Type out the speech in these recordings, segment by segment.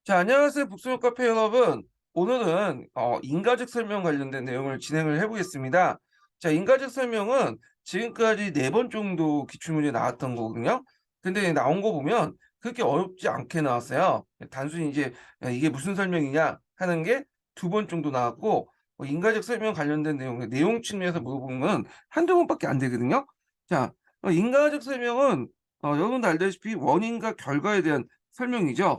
자, 안녕하세요. 북소형 카페 여러분. 오늘은 인가적 설명 관련된 내용을 진행을 해보겠습니다. 자, 인가적 설명은 지금까지 4번 정도 기출문제 나왔던 거거든요. 근데 나온 거 보면 그렇게 어렵지 않게 나왔어요. 단순히 이제 이게 무슨 설명이냐 하는 게 2번 정도 나왔고, 인가적 설명 관련된 내용 측면에서 물어보면 한두 번밖에 안 되거든요. 자, 인가적 설명은 여러분도 알다시피 원인과 결과에 대한 설명이죠.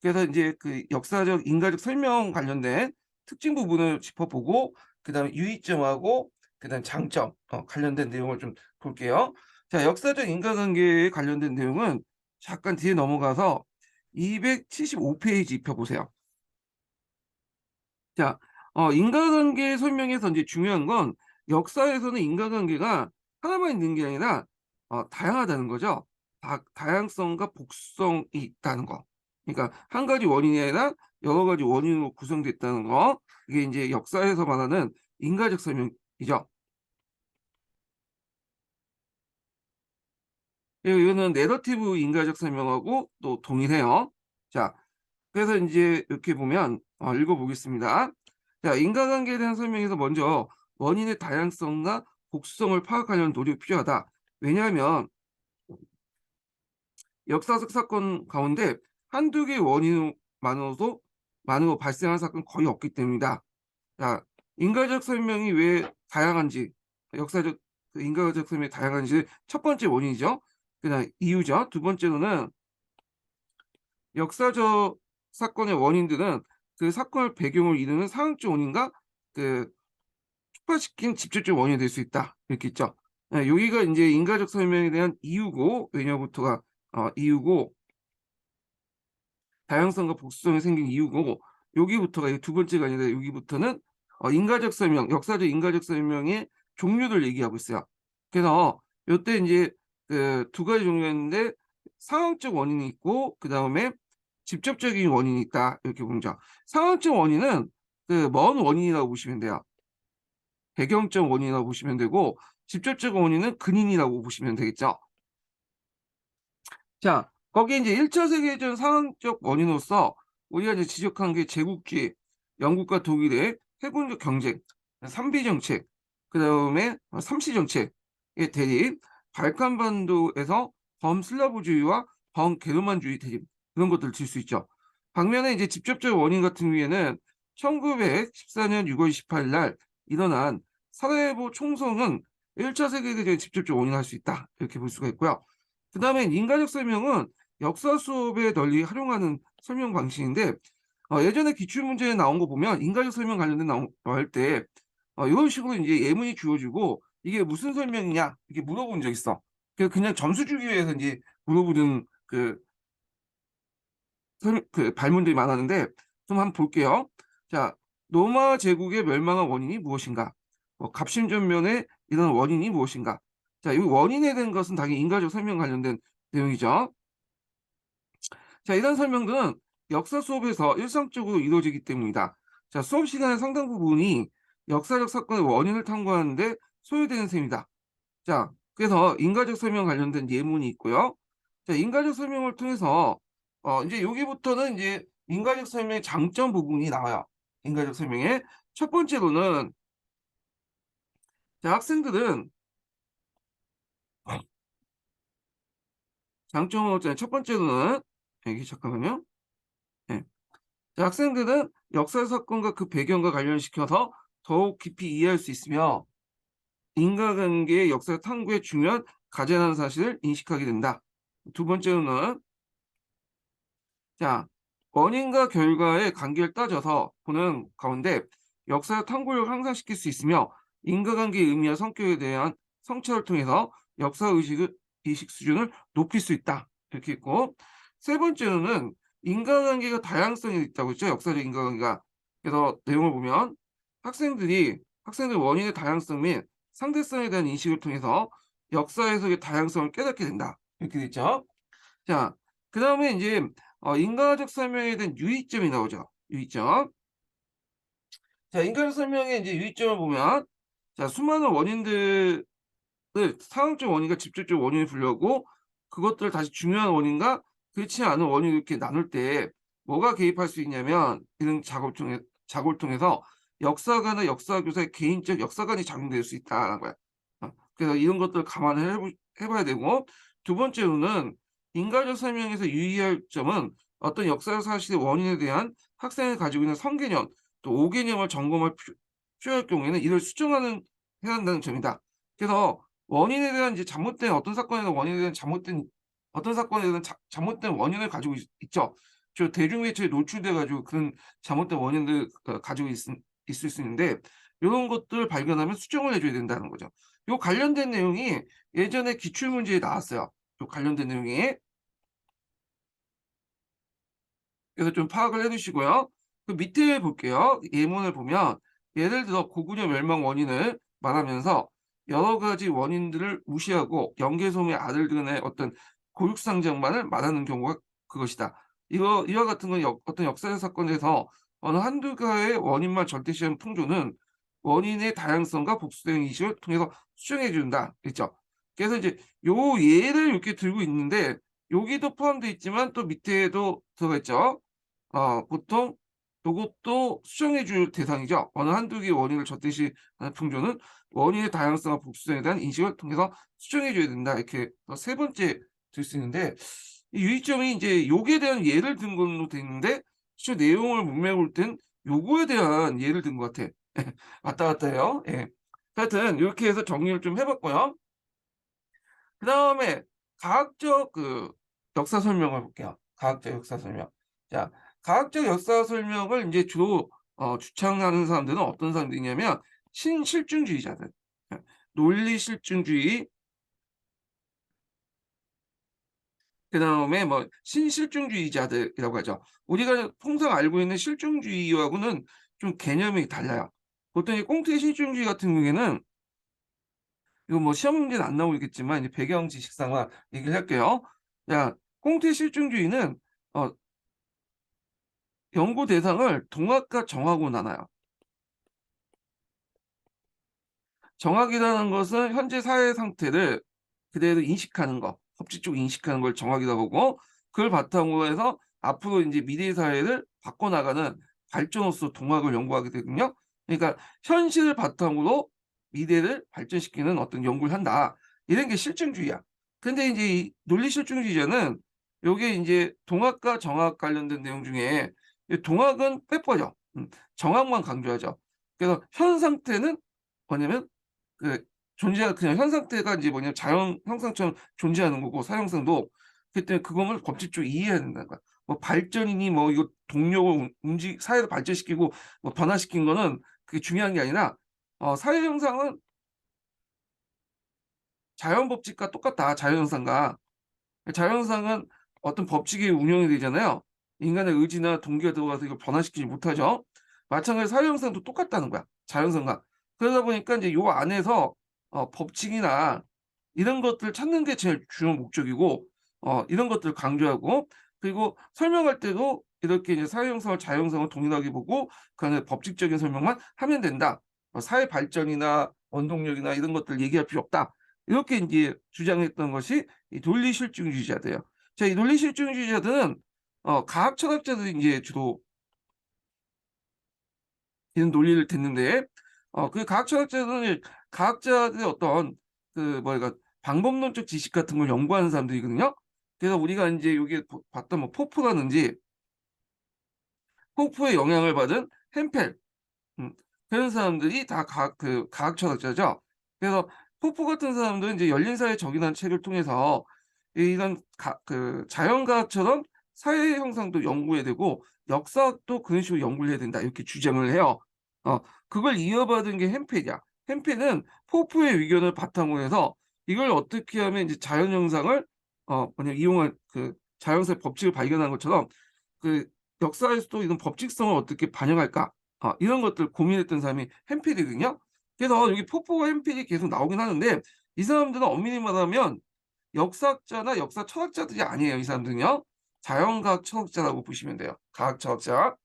그래서 이제 그 역사적 인과적 설명 관련된 특징 부분을 짚어보고 그다음에 유의점하고 그다음 장점 관련된 내용을 좀 볼게요. 자, 역사적 인과관계에 관련된 내용은 잠깐 뒤에 넘어가서 275페이지 입혀보세요. 자, 인과관계 설명에서 이제 중요한 건 역사에서는 인과관계가 하나만 있는 게 아니라 다양하다는 거죠. 다양성과 복성이 있다는 거. 그러니까 한 가지 원인이 아니라 여러 가지 원인으로 구성됐다는 거. 이게 이제 역사에서 말하는 인과적 설명이죠. 그리고 이거는 내러티브 인과적 설명하고 또 동일해요. 자, 그래서 이제 이렇게 보면 읽어보겠습니다. 자, 인과관계에 대한 설명에서 먼저 원인의 다양성과 복수성을 파악하려는 노력이 필요하다. 왜냐하면 역사적 사건 가운데 한두 개의 원인만으로 발생한 사건 거의 없기 때문이다. 자, 인과적 설명이 왜 다양한지, 역사적 인과적 설명이 다양한지 첫 번째 원인이죠. 그다음 이유죠. 두 번째로는 역사적 사건의 원인들은 그 사건을 배경으로 이루는 상황적 원인과 그 촉발시킨 직접적 원인이 될 수 있다. 이렇게 있죠. 여기가 이제 인과적 설명에 대한 이유고 왜냐부터가 이유고 다양성과 복수성이 생긴 이유고 여기부터가 두 번째가 아니라 여기부터는 인과적 설명, 역사적 인과적 설명의 종류를 얘기하고 있어요. 그래서 이때 이제 그 두 가지 종류가 있는데 상황적 원인이 있고 그 다음에 직접적인 원인이 있다 이렇게 보죠. 상황적 원인은 그 먼 원인이라고 보시면 돼요. 배경적 원인이라고 보시면 되고 직접적 원인은 근인이라고 보시면 되겠죠. 자, 거기에 이제 1차 세계대전 상황적 원인으로서 우리가 이제 지적한 게 제국주의, 영국과 독일의 해군적 경쟁, 삼비 정책, 그다음에 삼시 정책의 대립, 발칸반도에서 범슬라브주의와 범게르만주의 대립 그런 것들을 들 수 있죠. 반면에 이제 직접적 원인 같은 경우에는 1914년 6월 28일 날 일어난 사라예보 총성은 1차 세계대전의 직접적 원인을 할 수 있다. 이렇게 볼 수가 있고요. 그 다음에 인과적 설명은 역사 수업에 널리 활용하는 설명 방식인데 예전에 기출문제에 나온 거 보면 인과적 설명 관련된 나올 때 이런 식으로 이제 예문이 주어지고 이게 무슨 설명이냐 이렇게 물어본 적 있어. 그냥 점수 주기 위해서 이제 물어보는 그 발문들이 많았는데 좀 한번 볼게요. 자, 로마 제국의 멸망한 원인이 무엇인가? 갑신전면의 이런 원인이 무엇인가? 자, 이 원인에 대한 것은 당연히 인과적 설명 관련된 내용이죠. 자, 이런 설명들은 역사 수업에서 일상적으로 이루어지기 때문이다. 자, 수업 시간의 상당 부분이 역사적 사건의 원인을 탐구하는데 소요되는 셈이다. 자, 그래서 인과적 설명 관련된 예문이 있고요. 자, 인과적 설명을 통해서 이제 여기부터는 이제 인과적 설명의 장점 부분이 나와요. 인과적 설명의 첫 번째로는 자, 학생들은 장점을 첫 번째로는 여기 잠깐만요. 네. 자, 학생들은 역사 사건과 그 배경과 관련시켜서 더욱 깊이 이해할 수 있으며 인과관계의 역사 탐구에 중요한 가제라는 사실을 인식하게 된다. 두 번째로는 자, 원인과 결과의 관계를 따져서 보는 가운데 역사 탐구력을 향상시킬 수 있으며 인과관계의 의미와 성격에 대한 성찰을 통해서 역사 의식 수준을 높일 수 있다. 이렇게 있고 세 번째로는 인과관계가 다양성이 있다고 했죠. 역사적 인과관계가. 그래서 내용을 보면 학생들 원인의 다양성 및 상대성에 대한 인식을 통해서 역사 해석의 다양성을 깨닫게 된다. 이렇게 돼 있죠. 자, 그다음에 이제 인과적 설명에 대한 유의점이 나오죠. 유의점. 자, 인과적 설명의 이제 유의점을 보면 자, 수많은 원인들을 상황적 원인과 직접적 원인을 분류하고 그것들을 다시 중요한 원인과 그렇지 않은 원인을 이렇게 나눌 때 뭐가 개입할 수 있냐면 이런 작업을 통해서 역사가나 역사교사의 개인적 역사관이 작용될 수 있다라는 거야. 그래서 이런 것들을 감안을 해 봐야 되고, 두 번째로는 인과적 설명에서 유의할 점은 어떤 역사 사실의 원인에 대한 학생이 가지고 있는 선개념 또 오개념을 점검할 필요할 경우에는 이를 수정하는 해야 한다는 점이다. 그래서 원인에 대한 이제 잘못된 어떤 사건에 대한 원인에 대한 잘못된 어떤 사건에 대한 잘못된 원인을 가지고 있죠. 저 대중매체에 노출돼 가지고 그런 잘못된 원인을 가지고 있을 수 있는데, 요런 것들을 발견하면 수정을 해 줘야 된다는 거죠. 요 관련된 내용이 예전에 기출문제에 나왔어요. 요 관련된 내용이. 그래서 좀 파악을 해 두시고요. 그 밑에 볼게요. 예문을 보면 예를 들어 고구려 멸망 원인을 말하면서 여러 가지 원인들을 무시하고 영계솜의 아들들의 어떤 고육상장만을 말하는 경우가 그것이다. 이와 같은 건 어떤 역사적 사건에서 어느 한두 가의 원인만 절대시하는 풍조는 원인의 다양성과 복수된 인식을 통해서 수정해 준다. 그랬죠. 그래서 이제 요 예를 이렇게 들고 있는데 여기도 포함되어 있지만 또 밑에도 들어가 있죠. 보통 요것도 수정해 줄 대상이죠. 어느 한두 개의 원인을 젖듯이 하는 풍조는 원인의 다양성과 복수성에 대한 인식을 통해서 수정해 줘야 된다. 이렇게 세 번째 들 수 있는데, 이 유의점이 이제 요기에 대한 예를 든 걸로 돼 있는데 실제 내용을 문맥을 볼 땐 요거에 대한 예를 든 것 같아. 왔다 갔다 해요. 예. 하여튼 요렇게 해서 정리를 좀 해 봤고요. 그다음에 과학적 역사 설명을 볼게요. 과학적 역사 설명. 자, 과학적 역사 설명을 인제 주로 주창하는 사람들은 어떤 사람들이냐면 신실증주의자들. 예. 논리 실증주의, 그다음에 뭐 신실증주의자들이라고 하죠. 우리가 통상 알고 있는 실증주의하고는 좀 개념이 달라요. 보통 이 꽁트의 실증주의 같은 경우에는, 이거 뭐 시험 문제는 안 나오겠지만 이제 배경 지식상만 얘기를 할게요. 자, 꽁트의 실증주의는 어 연구 대상을 동학과 정하고 나눠요. 정학이라는 것은 현재 사회 상태를 그대로 인식하는 거, 법칙적으로 인식하는 걸 정학이라고 하고, 그걸 바탕으로 해서 앞으로 인제 미래 사회를 바꿔나가는 발전호수 동학을 연구하게 되거든요. 그러니까 현실을 바탕으로 미래를 발전시키는 어떤 연구를 한다. 이런 게 실증주의야. 근데 인제 이 논리 실증주의자는 요게 인제 동학과 정학 관련된 내용 중에 이 동학은 빼버려. 정학만 강조하죠. 그래서 현 상태는 뭐냐면 그 존재하 그냥 현 상태가 인제 뭐냐면 자연 형상처럼 존재하는 거고, 사형성도 그렇기 때문에 그거를 법칙적으로 이해해야 된다는 거야. 뭐 발전이니 뭐 이거 동력을 사회를 발전시키고 뭐 변화시킨 거는 그게 중요한 게 아니라 사회 형상은 자연 법칙과 똑같다, 자연 형상과. 자연 형상은 어떤 법칙이 운영이 되잖아요. 인간의 의지나 동기가 들어가서 이걸 변화시키지 못하죠. 마찬가지로 사회 형상도 똑같다는 거야, 자연 형상과. 그러다 보니까 인제 요 안에서 법칙이나 이런 것들을 찾는 게 제일 주요 목적이고, 이런 것들을 강조하고, 그리고 설명할 때도 이렇게 이제 사회 형성을 자유 형성을 동일하게 보고 그 안에 법칙적인 설명만 하면 된다. 사회 발전이나 원동력이나 이런 것들 얘기할 필요 없다. 이렇게 인제 주장했던 것이 이 논리 실증주의자들이에요. 자, 이 논리 실증주의자들은 과학 철학자들이 인제 주로 이런 논리를 듣는데, 그 과학 철학자들은 과학자들의 어떤 뭐랄까 방법론적 지식 같은 걸 연구하는 사람들이거든요. 그래서 우리가 인제 여기에 봤던 뭐 포프라든지 포프의 영향을 받은 햄펠, 음 그런 사람들이 다 과학 철학자죠. 그래서 포프 같은 사람들은 이제 열린 사회 적이라는 책을 통해서 이런 자연과학처럼 사회 형상도 연구해야 되고 역사학도 그런 식으로 연구를 해야 된다, 이렇게 주장을 해요. 어 그걸 이어받은 게 햄펠이야. 햄펠은 포프의 의견을 바탕으로 해서 이걸 어떻게 하면 이제 자연 형상을 뭐냐 이용할 자연사의 법칙을 발견한 것처럼 그 역사에서도 이런 법칙성을 어떻게 반영할까? 이런 것들 고민했던 사람이 햄필이거든요. 그래서 여기 포포와 햄필이 계속 나오긴 하는데, 이 사람들은 엄밀히 말하면 역사학자나 역사 철학자들이 아니에요, 이 사람들은요. 자연과학 철학자라고 보시면 돼요. 과학 철학자.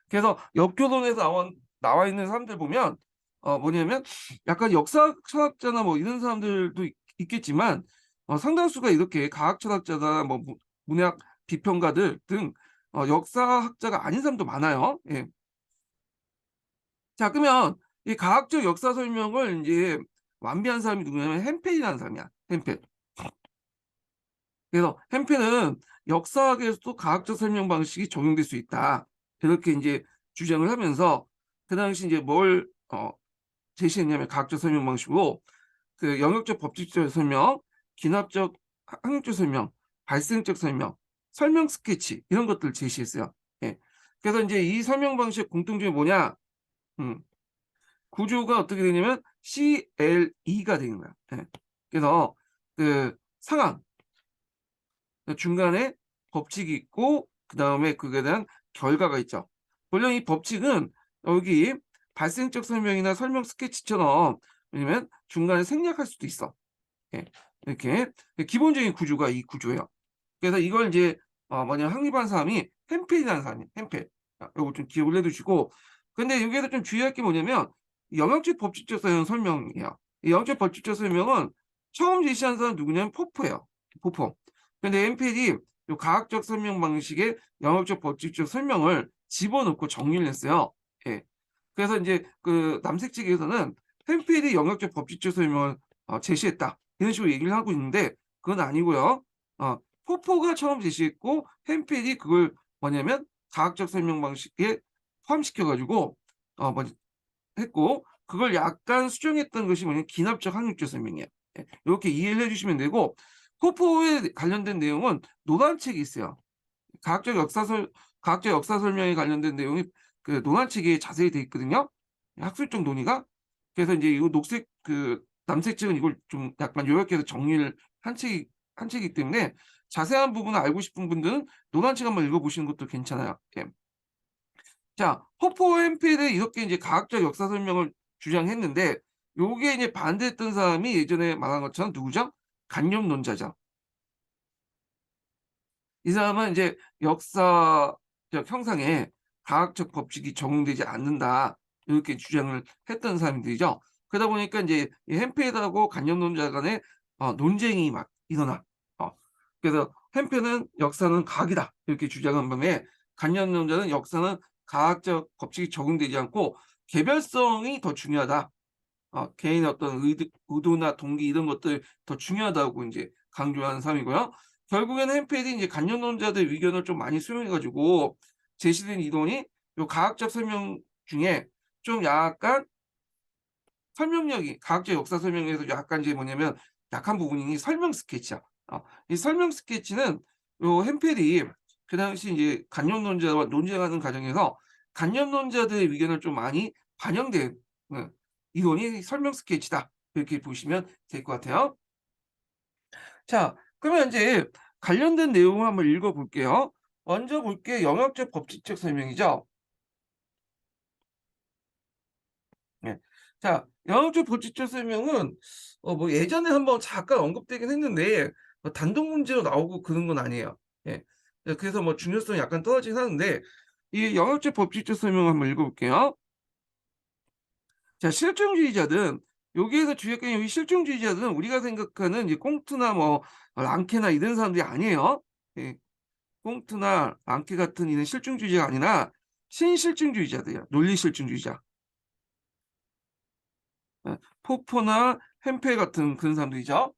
그래서 역교론에서 나와 있는 사람들 보면 뭐냐면 약간 역사 철학자나 뭐 이런 사람들도 있겠지만 상당수가 이렇게 과학 철학자나 뭐 문학 비평가들 등 역사학자가 아닌 사람도 많아요. 예. 자, 그러면 이 과학적 역사 설명을 이제 완비한 사람이 누구냐면 햄펠이라는 사람이야. 햄펠. 그래서 햄펠은 역사학에서도 과학적 설명 방식이 적용될 수 있다. 이렇게 이제 주장을 하면서 그 당시 이제 뭘 제시했냐면 과학적 설명 방식으로 그 영역적 법칙적 설명, 기납적 항력적 설명, 발생적 설명, 설명 스케치 이런 것들을 제시했어요. 예. 그래서 이제 이 설명 방식의 공통점이 뭐냐? 음, 구조가 어떻게 되냐면 CLE가 되는 거야. 예. 그래서 그 상황, 중간에 법칙이 있고 그다음에 그거에 대한 결과가 있죠. 물론 이 법칙은 여기 발생적 설명이나 설명 스케치처럼 왜냐면 중간에 생략할 수도 있어. 예. 이렇게 기본적인 구조가 이 구조예요. 그래서 이걸 이제 뭐냐 확립한 사람이 햄펠이라는 사람이에요. 햄펠. 요거 좀 기억을 해 두시고 근데 여기에서 좀 주의할 게 뭐냐면 영역적 법칙적 설명이에요. 이 영역적 법칙적 설명은 처음 제시한 사람은 누구냐면 포퍼예요. 포퍼. 근데 햄펠이 요 과학적 설명 방식의 영역적 법칙적 설명을 집어넣고 정리를 했어요. 예. 그래서 인제 그 남색 측에서는 햄펠이 영역적 법칙적 설명을 제시했다. 이런 식으로 얘기를 하고 있는데 그건 아니고요. 포퍼가 처음 제시했고 햄펠이 그걸 뭐냐면 과학적 설명 방식에 포함시켜 가지고 뭐지 했고 그걸 약간 수정했던 것이 뭐냐면 기납적 항력적 설명이에요. 예. 요렇게 이해를 해 주시면 되고 포퍼에 관련된 내용은 논란책이 있어요. 과학적 역사설 과학적 역사 설명에 관련된 내용이 그 논란책에 자세히 돼 있거든요. 학술적 논의가. 그래서 인제 이 녹색 그 남색 측은 이걸 좀 약간 요약해서 정리를 한 책이기 때문에 자세한 부분을 알고 싶은 분들은 논란책 한번 읽어 보시는 것도 괜찮아요. 예. 자, 허퍼 햄필은 이렇게 이제 과학적 역사 설명을 주장했는데 요게 이제 반대했던 사람이 예전에 말한 것처럼 누구죠? 간접론자죠. 이 사람은 이제 역사적 형상에 과학적 법칙이 적용되지 않는다. 이렇게 주장을 했던 사람들이죠. 그러다 보니까 인제 이 햄펠하고 간접론자 간에 논쟁이 막 일어나. 어 그래서 햄펠은 "역사는 과학이다." 이렇게 주장한 반면에 간접론자는 "역사는 과학적 법칙이 적용되지 않고 개별성이 더 중요하다." 개인의 어떤 의도나 동기 이런 것들 더 중요하다고 인제 강조하는 사람이고요. 결국에는 햄펠이 인제 관념론자들의 의견을 좀 많이 수용해 가지고 제시된 이론이 요 과학적 설명 중에 좀 약간 설명력이 과학적 역사 설명에서 약간 이제 뭐냐면 약한 부분이 설명 스케치야. 이 설명 스케치는 요 햄펠이 그 당시 이제 관념론자와 논쟁하는 과정에서 관념론자들의 의견을 좀 많이 반영된 이론이 설명 스케치다. 이렇게 보시면 될 것 같아요. 자, 그러면 인제 관련된 내용을 한번 읽어 볼게요. 먼저 볼 게 영역적 법칙적 설명이죠. 예. 자, 영역적 법칙적 설명은 뭐 예전에 한번 잠깐 언급되긴 했는데 단독 문제로 나오고 그런 건 아니에요. 예. 그래서 뭐 중요성이 약간 떨어지긴 하는데 이 영역적 법칙적 설명을 한번 읽어 볼게요. 자, 실증주의자든 여기에서 주의할 게 이 실증주의자들은 우리가 생각하는 이제 꽁트나 뭐 랑케나 이런 사람들이 아니에요. 예. 꽁트나 랑케 같은 이런 실증주의자가 아니라 신실증주의자들이야. 논리 실증주의자. 포퍼나 햄페 같은 그런 사람들이죠.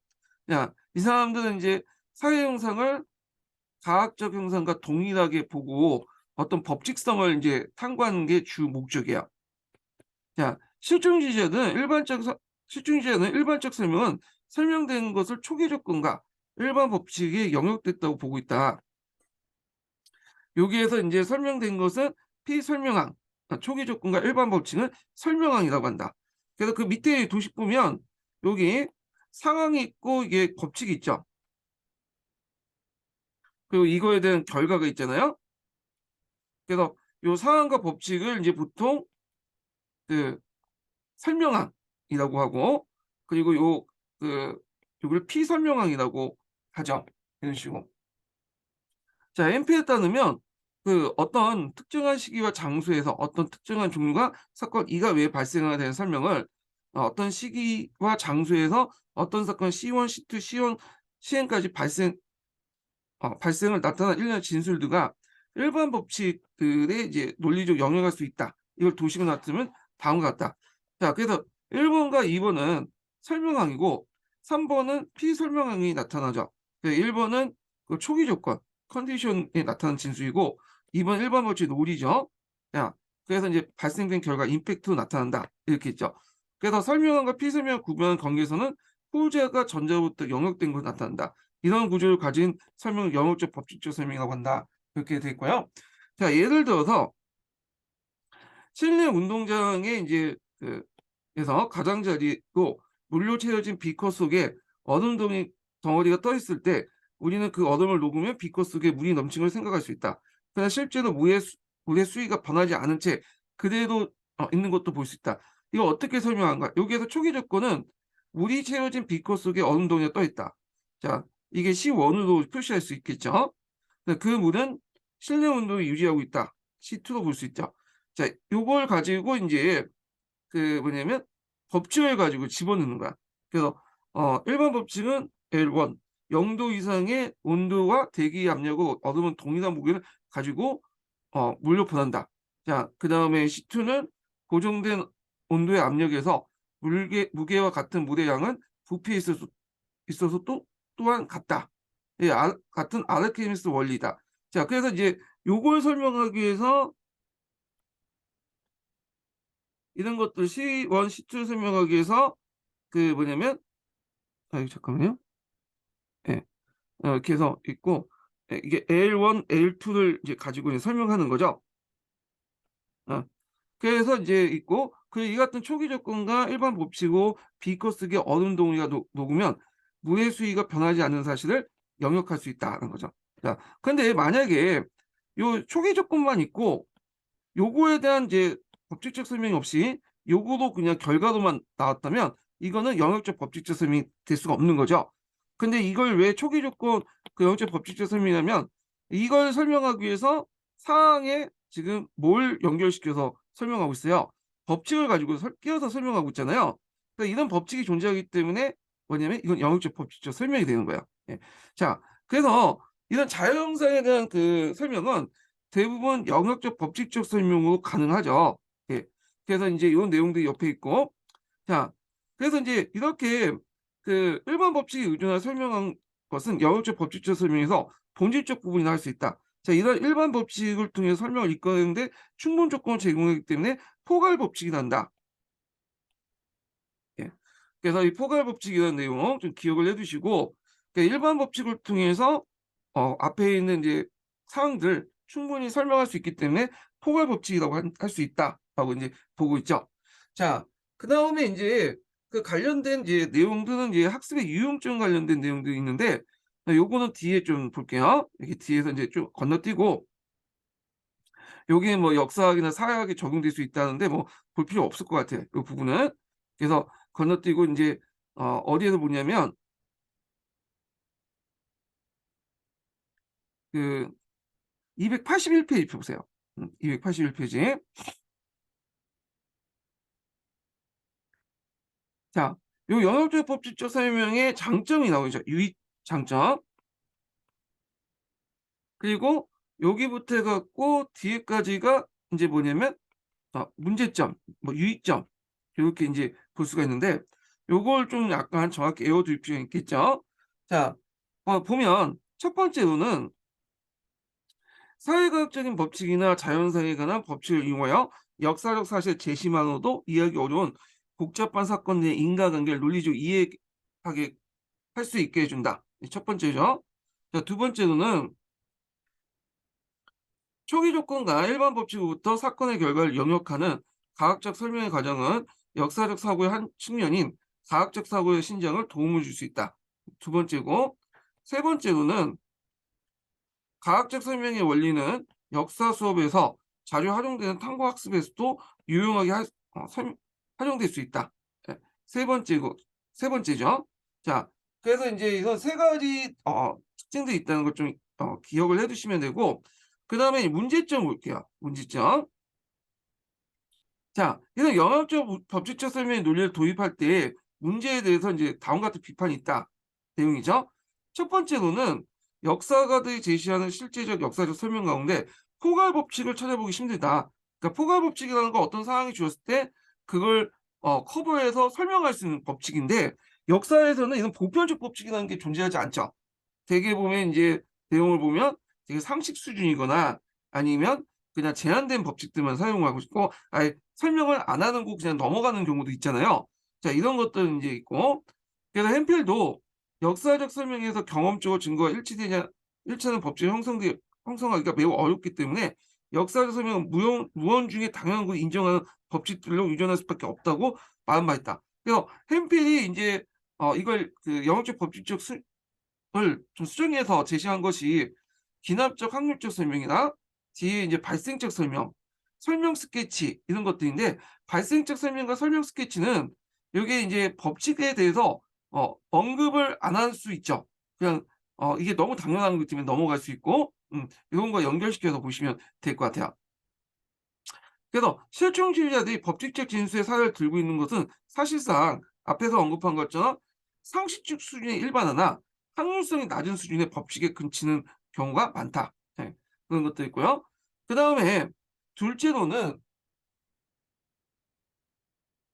야, 이 사람들은 이제 사회 형상을 과학적 형상과 동일하게 보고 어떤 법칙성을 이제 탐구하는 게 주 목적이야. 자, 실증주의자는 일반적 설명은 설명된 것을 초기 조건과 일반 법칙에 영역됐다고 보고 있다. 여기에서 인제 설명된 것은 피설명항, 초기 조건과 일반 법칙은 설명항이라고 한다. 그래서 그 밑에 도식 보면 여기 상황이 있고 이게 법칙이 있죠. 그리고 이거에 대한 결과가 있잖아요. 그래서 요 상황과 법칙을 이제 보통 그 설명항이라고 하고 그리고 요걸 피설명항이라고 하죠. 이런 식으로. 자, NP에 따르면 그 어떤 특정한 시기와 장소에서 어떤 특정한 종류가 사건 이가 왜 발생하게 되는 설명을 어떤 시기와 장소에서 어떤 사건 C1, C2, C1, Cn까지 발생을 나타난 일련의 진술들과 일반 법칙들의 이제 논리적 영향할 수 있다. 이걸 도식으로 나타내면 다음과 같다. 자, 그래서 1번과 2번은 설명항이고 3번은 피설명항이 나타나죠. 1번은 그 초기 조건, 컨디션에 나타난 진수이고 2번 일반 법칙 논리죠. 자, 그래서 이제 발생된 결과 임팩트로 나타난다. 이렇게 있죠. 그래서 설명항과 피설명항 구별하는 관계에서는 후자가 전자부터 영역된 것으로 나타난다. 이런 구조를 가진 설명을 영역적 법칙적 설명이라고 한다. 그렇게 돼 있고요. 자, 예를 들어서 실내 운동장에 이제 그래서 가장자리고 물로 채워진 비커 속에 얼음 덩어리가 떠 있을 때 우리는 그 얼음을 녹으면 비커 속에 물이 넘친 걸 생각할 수 있다. 그러나 실제로 물의 수위가 변하지 않은 채 그대로 있는 것도 볼 수 있다. 이거 어떻게 설명한가? 여기에서 초기 조건은 물이 채워진 비커 속에 얼음 덩어리가 떠 있다. 자, 이게 C1으로 표시할 수 있겠죠. 그 물은 실내 온도를 유지하고 있다. C2로 볼 수 있죠. 자, 요걸 가지고 이제 그 뭐냐면 법칙을 가지고 집어넣는 거야. 그래서 일반 법칙은 L1 0도 이상의 온도와 대기 압력을 얻으면 동일한 무게를 가지고 물로 보낸다. 자, 그다음에 C2는 고정된 온도의 압력에서 무게와 같은 물의 양은 부피에 있어서 또한 같다. 예, 같은 아르키미스 원리다. 자, 그래서 이제 요걸 설명하기 위해서 이런 것들 C1, C2 설명하기 위해서 그 뭐냐면 잠깐만요. 예. 이렇게 해서 있고 이게 L1, L2를 이제 가지고 이제 설명하는 거죠. 어. 그래서 이제 있고 이 같은 초기 조건과 일반 법칙으로 비커 속에 얼음 덩어리가 녹으면 물의 수위가 변하지 않는 사실을 영역할 수 있다는 거죠. 자, 근데 만약에 요 초기 조건만 있고 요거에 대한 이제 법칙적 설명이 없이 요거도 그냥 결과로만 나왔다면 이거는 영역적 법칙적 설명이 될 수가 없는 거죠. 근데 이걸 왜 초기 조건 영역적 법칙적 설명이냐면 이걸 설명하기 위해서 사항에 지금 뭘 연결시켜서 설명하고 있어요. 법칙을 가지고 끼워서 설명하고 있잖아요. 그러니까 이런 법칙이 존재하기 때문에 뭐냐면 이건 영역적 법칙적 설명이 되는 거예요. 예. 자, 그래서 이런 자연현상에 대한 설명은 대부분 영역적 법칙적 설명으로 가능하죠. 예. 그래서 이제 이런 내용들이 옆에 있고, 자, 그래서 이제 이렇게 일반 법칙에 의존하여 설명한 것은 영역적 법칙적 설명에서 본질적 부분이나 할 수 있다. 자, 이런 일반 법칙을 통해 설명을 이끌어내는데 충분 조건을 제공하기 때문에 포괄 법칙이 난다. 예. 그래서 이 포괄 법칙이라는 내용 좀 기억을 해두시고, 그러니까 일반 법칙을 통해서 앞에 있는 이제 사항들 충분히 설명할 수 있기 때문에 포괄 법칙이라고 할 수 있다라고 이제 보고 있죠. 자, 그 다음에 이제 관련된 이제 내용들은 이제 학습의 유용점 관련된 내용들이 있는데, 요거는 뒤에 좀 볼게요. 이렇게 뒤에서 이제 좀 건너뛰고, 여기에 뭐 역사학이나 사회학이 적용될 수 있다는데 뭐 볼 필요 없을 것 같아요. 이 부분은. 그래서 건너뛰고 이제 어디에서 보냐면 그 281페이지 보세요. 281페이지. 자, 요 영역적 법칙적 설명의 장점이 나오죠. 유익 장점. 그리고 여기부터 해갖고 뒤에까지가 이제 뭐냐면 문제점, 뭐 유익점 이렇게 이제 볼 수가 있는데 요걸 좀 약간 정확히 외워둘 필요가 있겠죠. 자, 보면 첫 번째로는 사회과학적인 법칙이나 자연사에 관한 법칙을 이용하여 역사적 사실 제시만으로도 이해하기 어려운 복잡한 사건 내 인과관계를 논리적으로 이해하게 할 수 있게 해준다. 첫 번째죠. 자, 두 번째로는 초기 조건과 일반 법칙으로부터 사건의 결과를 영역하는 과학적 설명의 과정은 역사적 사고의 한 측면인 과학적 사고의 신장을 도움을 줄 수 있다. 두 번째고, 세 번째로는 과학적 설명의 원리는 역사 수업에서 자주 활용되는 탐구 학습에서도 유용하게 활용될 수 있다. 예, 세 번째죠. 자, 그래서 이제 이런 세 가지 특징들이 있다는 걸 좀 기억을 해두시면 되고, 그 다음에 문제점 볼게요. 문제점. 자, 이런 영역적 법칙적 설명의 논리를 도입할 때 문제에 대해서 이제 다음과 같은 비판이 있다. 내용이죠. 첫 번째로는 역사가들이 제시하는 실제적 역사적 설명 가운데 포괄 법칙을 찾아보기 힘들다. 그러니까 포괄 법칙이라는 건 어떤 상황이 주었을 때 그걸 커버해서 설명할 수 있는 법칙인데 역사에서는 이런 보편적 법칙이라는 게 존재하지 않죠. 대개 보면 이제 내용을 보면 되게 상식 수준이거나 아니면 그냥 제한된 법칙들만 사용하고 있고 아예 설명을 안 하는 거 그냥 넘어가는 경우도 있잖아요. 자, 이런 것들은 이제 있고 그래서 햄필도 역사적 설명에서 경험적으로 증거가 일치하는 법칙을 형성하기가 매우 어렵기 때문에 역사적 설명은 무언중에 당연한 걸 인정하는 법칙들로 유전할 수밖에 없다고 말한 바 있다. 그래서 햄필이 이제 이걸 그 영역적 법칙적 을 좀 수정해서 제시한 것이 기납적 확률적 설명이나 뒤에 이제 발생적 설명, 설명 스케치 이런 것들인데 발생적 설명과 설명 스케치는 요게 이제 법칙에 대해서 언급을 안 할 수 있죠. 그냥 이게 너무 당연한 것 때문에 넘어갈 수 있고 요런 거 연결시켜서 보시면 될 것 같아요. 그래서 실존주의자들이 법칙적 진술의 사례를 들고 있는 것은 사실상 앞에서 언급한 것처럼 상식적 수준의 일반화나 확률성이 낮은 수준의 법칙에 그치는 경우가 많다. 네, 그런 것도 있고요. 그다음에 둘째로는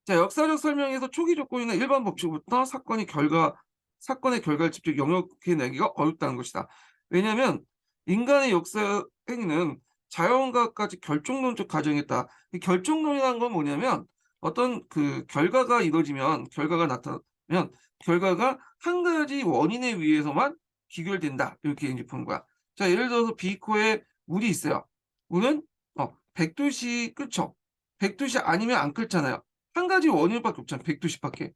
자, 역사적 설명에서 초기 조건이나 일반 법칙부터 사건의 결과를 직접 영역해 내기가 어렵다는 것이다. 왜냐하면 인간의 역사 행위는 자연과까지 결정론적 과정에 있다. 이 결정론이라는 건 뭐냐면 어떤 그 결과가 이루어지면 결과가 나타나면 결과가 한 가지 원인에 의해서만 귀결된다. 이렇게 이제 보는 거야. 자, 예를 들어서 비코에 물이 있어요. 물은 100도씨 끓죠. 100도씨 아니면 안 끓잖아요. 한 가지 원인밖에 없잖아. 100도씨 밖에.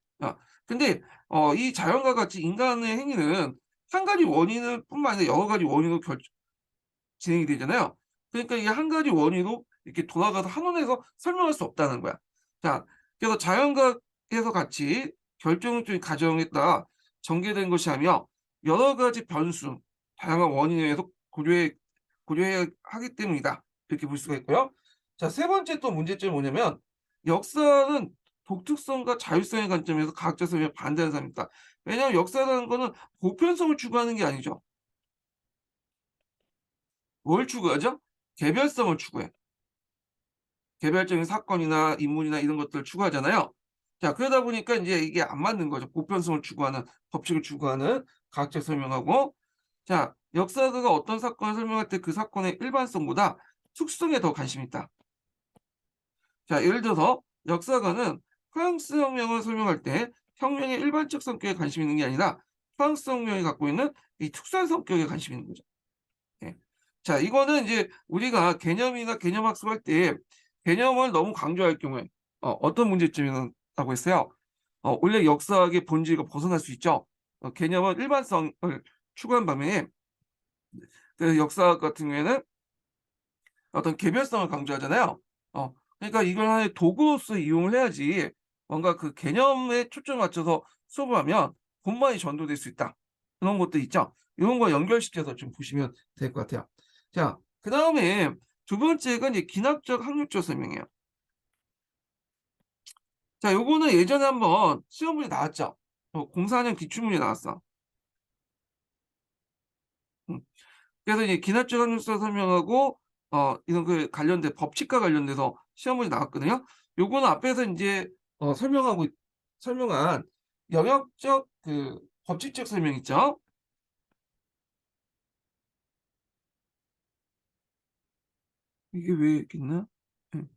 근데 이 자연과 같이 인간의 행위는 한 가지 원인을 뿐만 아니라 여러 가지 원인으로 진행이 되잖아요. 그러니까 이게 한 가지 원인으로 이렇게 돌아가서 한원에서 설명할 수 없다는 거야. 자, 그래서 자연과에서 같이 결정적인 과정에 따라 전개된 것이 하며 여러 가지 변수, 다양한 원인에 의해서 고려해야 하기 때문이다. 이렇게 볼 수가 있고요. 자, 세 번째 또 문제점이 뭐냐면 역사는 독특성과 자율성의 관점에서 과학적 설명에 반대하는 사람이다. 왜냐하면 역사라는 거는 보편성을 추구하는 게 아니죠. 뭘 추구하죠? 개별성을 추구해. 개별적인 사건이나 인물이나 이런 것들을 추구하잖아요. 자, 그러다 보니까 이제 이게 안 맞는 거죠. 보편성을 추구하는, 법칙을 추구하는 과학적 설명하고. 자, 역사가가 어떤 사건을 설명할 때 그 사건의 일반성보다 특수성에 더 관심이 있다. 자, 예를 들어서 역사가는 프랑스 혁명을 설명할 때 혁명의 일반적 성격에 관심 있는 게 아니라 프랑스 혁명이 갖고 있는 이 특수한 성격에 관심 있는 거죠. 예. 자, 이거는 이제 우리가 개념이나 개념 학습할 때 개념을 너무 강조할 경우에 어떤 문제점이 있다고 했어요? 원래 역사학의 본질과 벗어날 수 있죠. 개념은 일반성을 추구한 반면에 그 역사학 같은 경우에는 어떤 개별성을 강조하잖아요. 그러니까 이걸 하나의 도구로서 이용을 해야지 뭔가 그 개념에 초점을 맞춰서 수업을 하면 본만이 전도될 수 있다. 그런 것도 있죠. 이런 거 연결시켜서 좀 보시면 될 것 같아요. 자, 그다음에 두 번째가 이제 기납적 확률적 설명이에요. 자, 요거는 예전에 한번 시험문제 나왔죠. 04년 기출문제 나왔어. 음. 그래서 이제 기납적 확률성 설명하고 이런 그 관련된 법칙과 관련돼서 시험문제 나왔거든요. 요거는 앞에서 이제 설명한 영역적 그 법칙적 설명 있죠. 이게 왜 이렇게 있나? 음.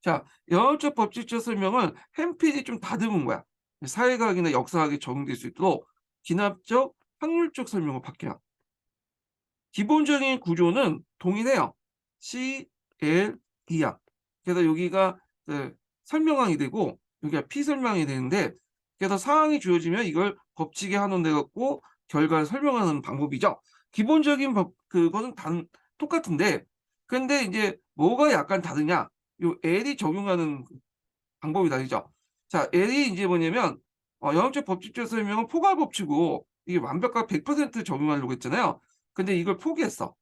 자, 영역적 법칙적 설명은 햄필이 좀 다듬은 거야. 사회과학이나 역사학에 적용될 수 있도록 기납적 확률적 설명을 바뀌어요. 기본적인 구조는 동일해요. C, L, D야. 그래서 여기가 그 설명항이 되고 여기가 피설명이 되는데 그래서 사항이 주어지면 이걸 법칙에 한원돼 갖고 결과를 설명하는 방법이죠. 기본적인 그거는 똑같은데 근데 이제 뭐가 약간 다르냐? 요 L이 적용하는 방법이 다르죠. 자, L이 이제 뭐냐면 영역적 법칙적 설명은 포괄 법칙이고 이게 완벽하게 100% 적용하려고 했잖아요. 근데 이걸 포기했어.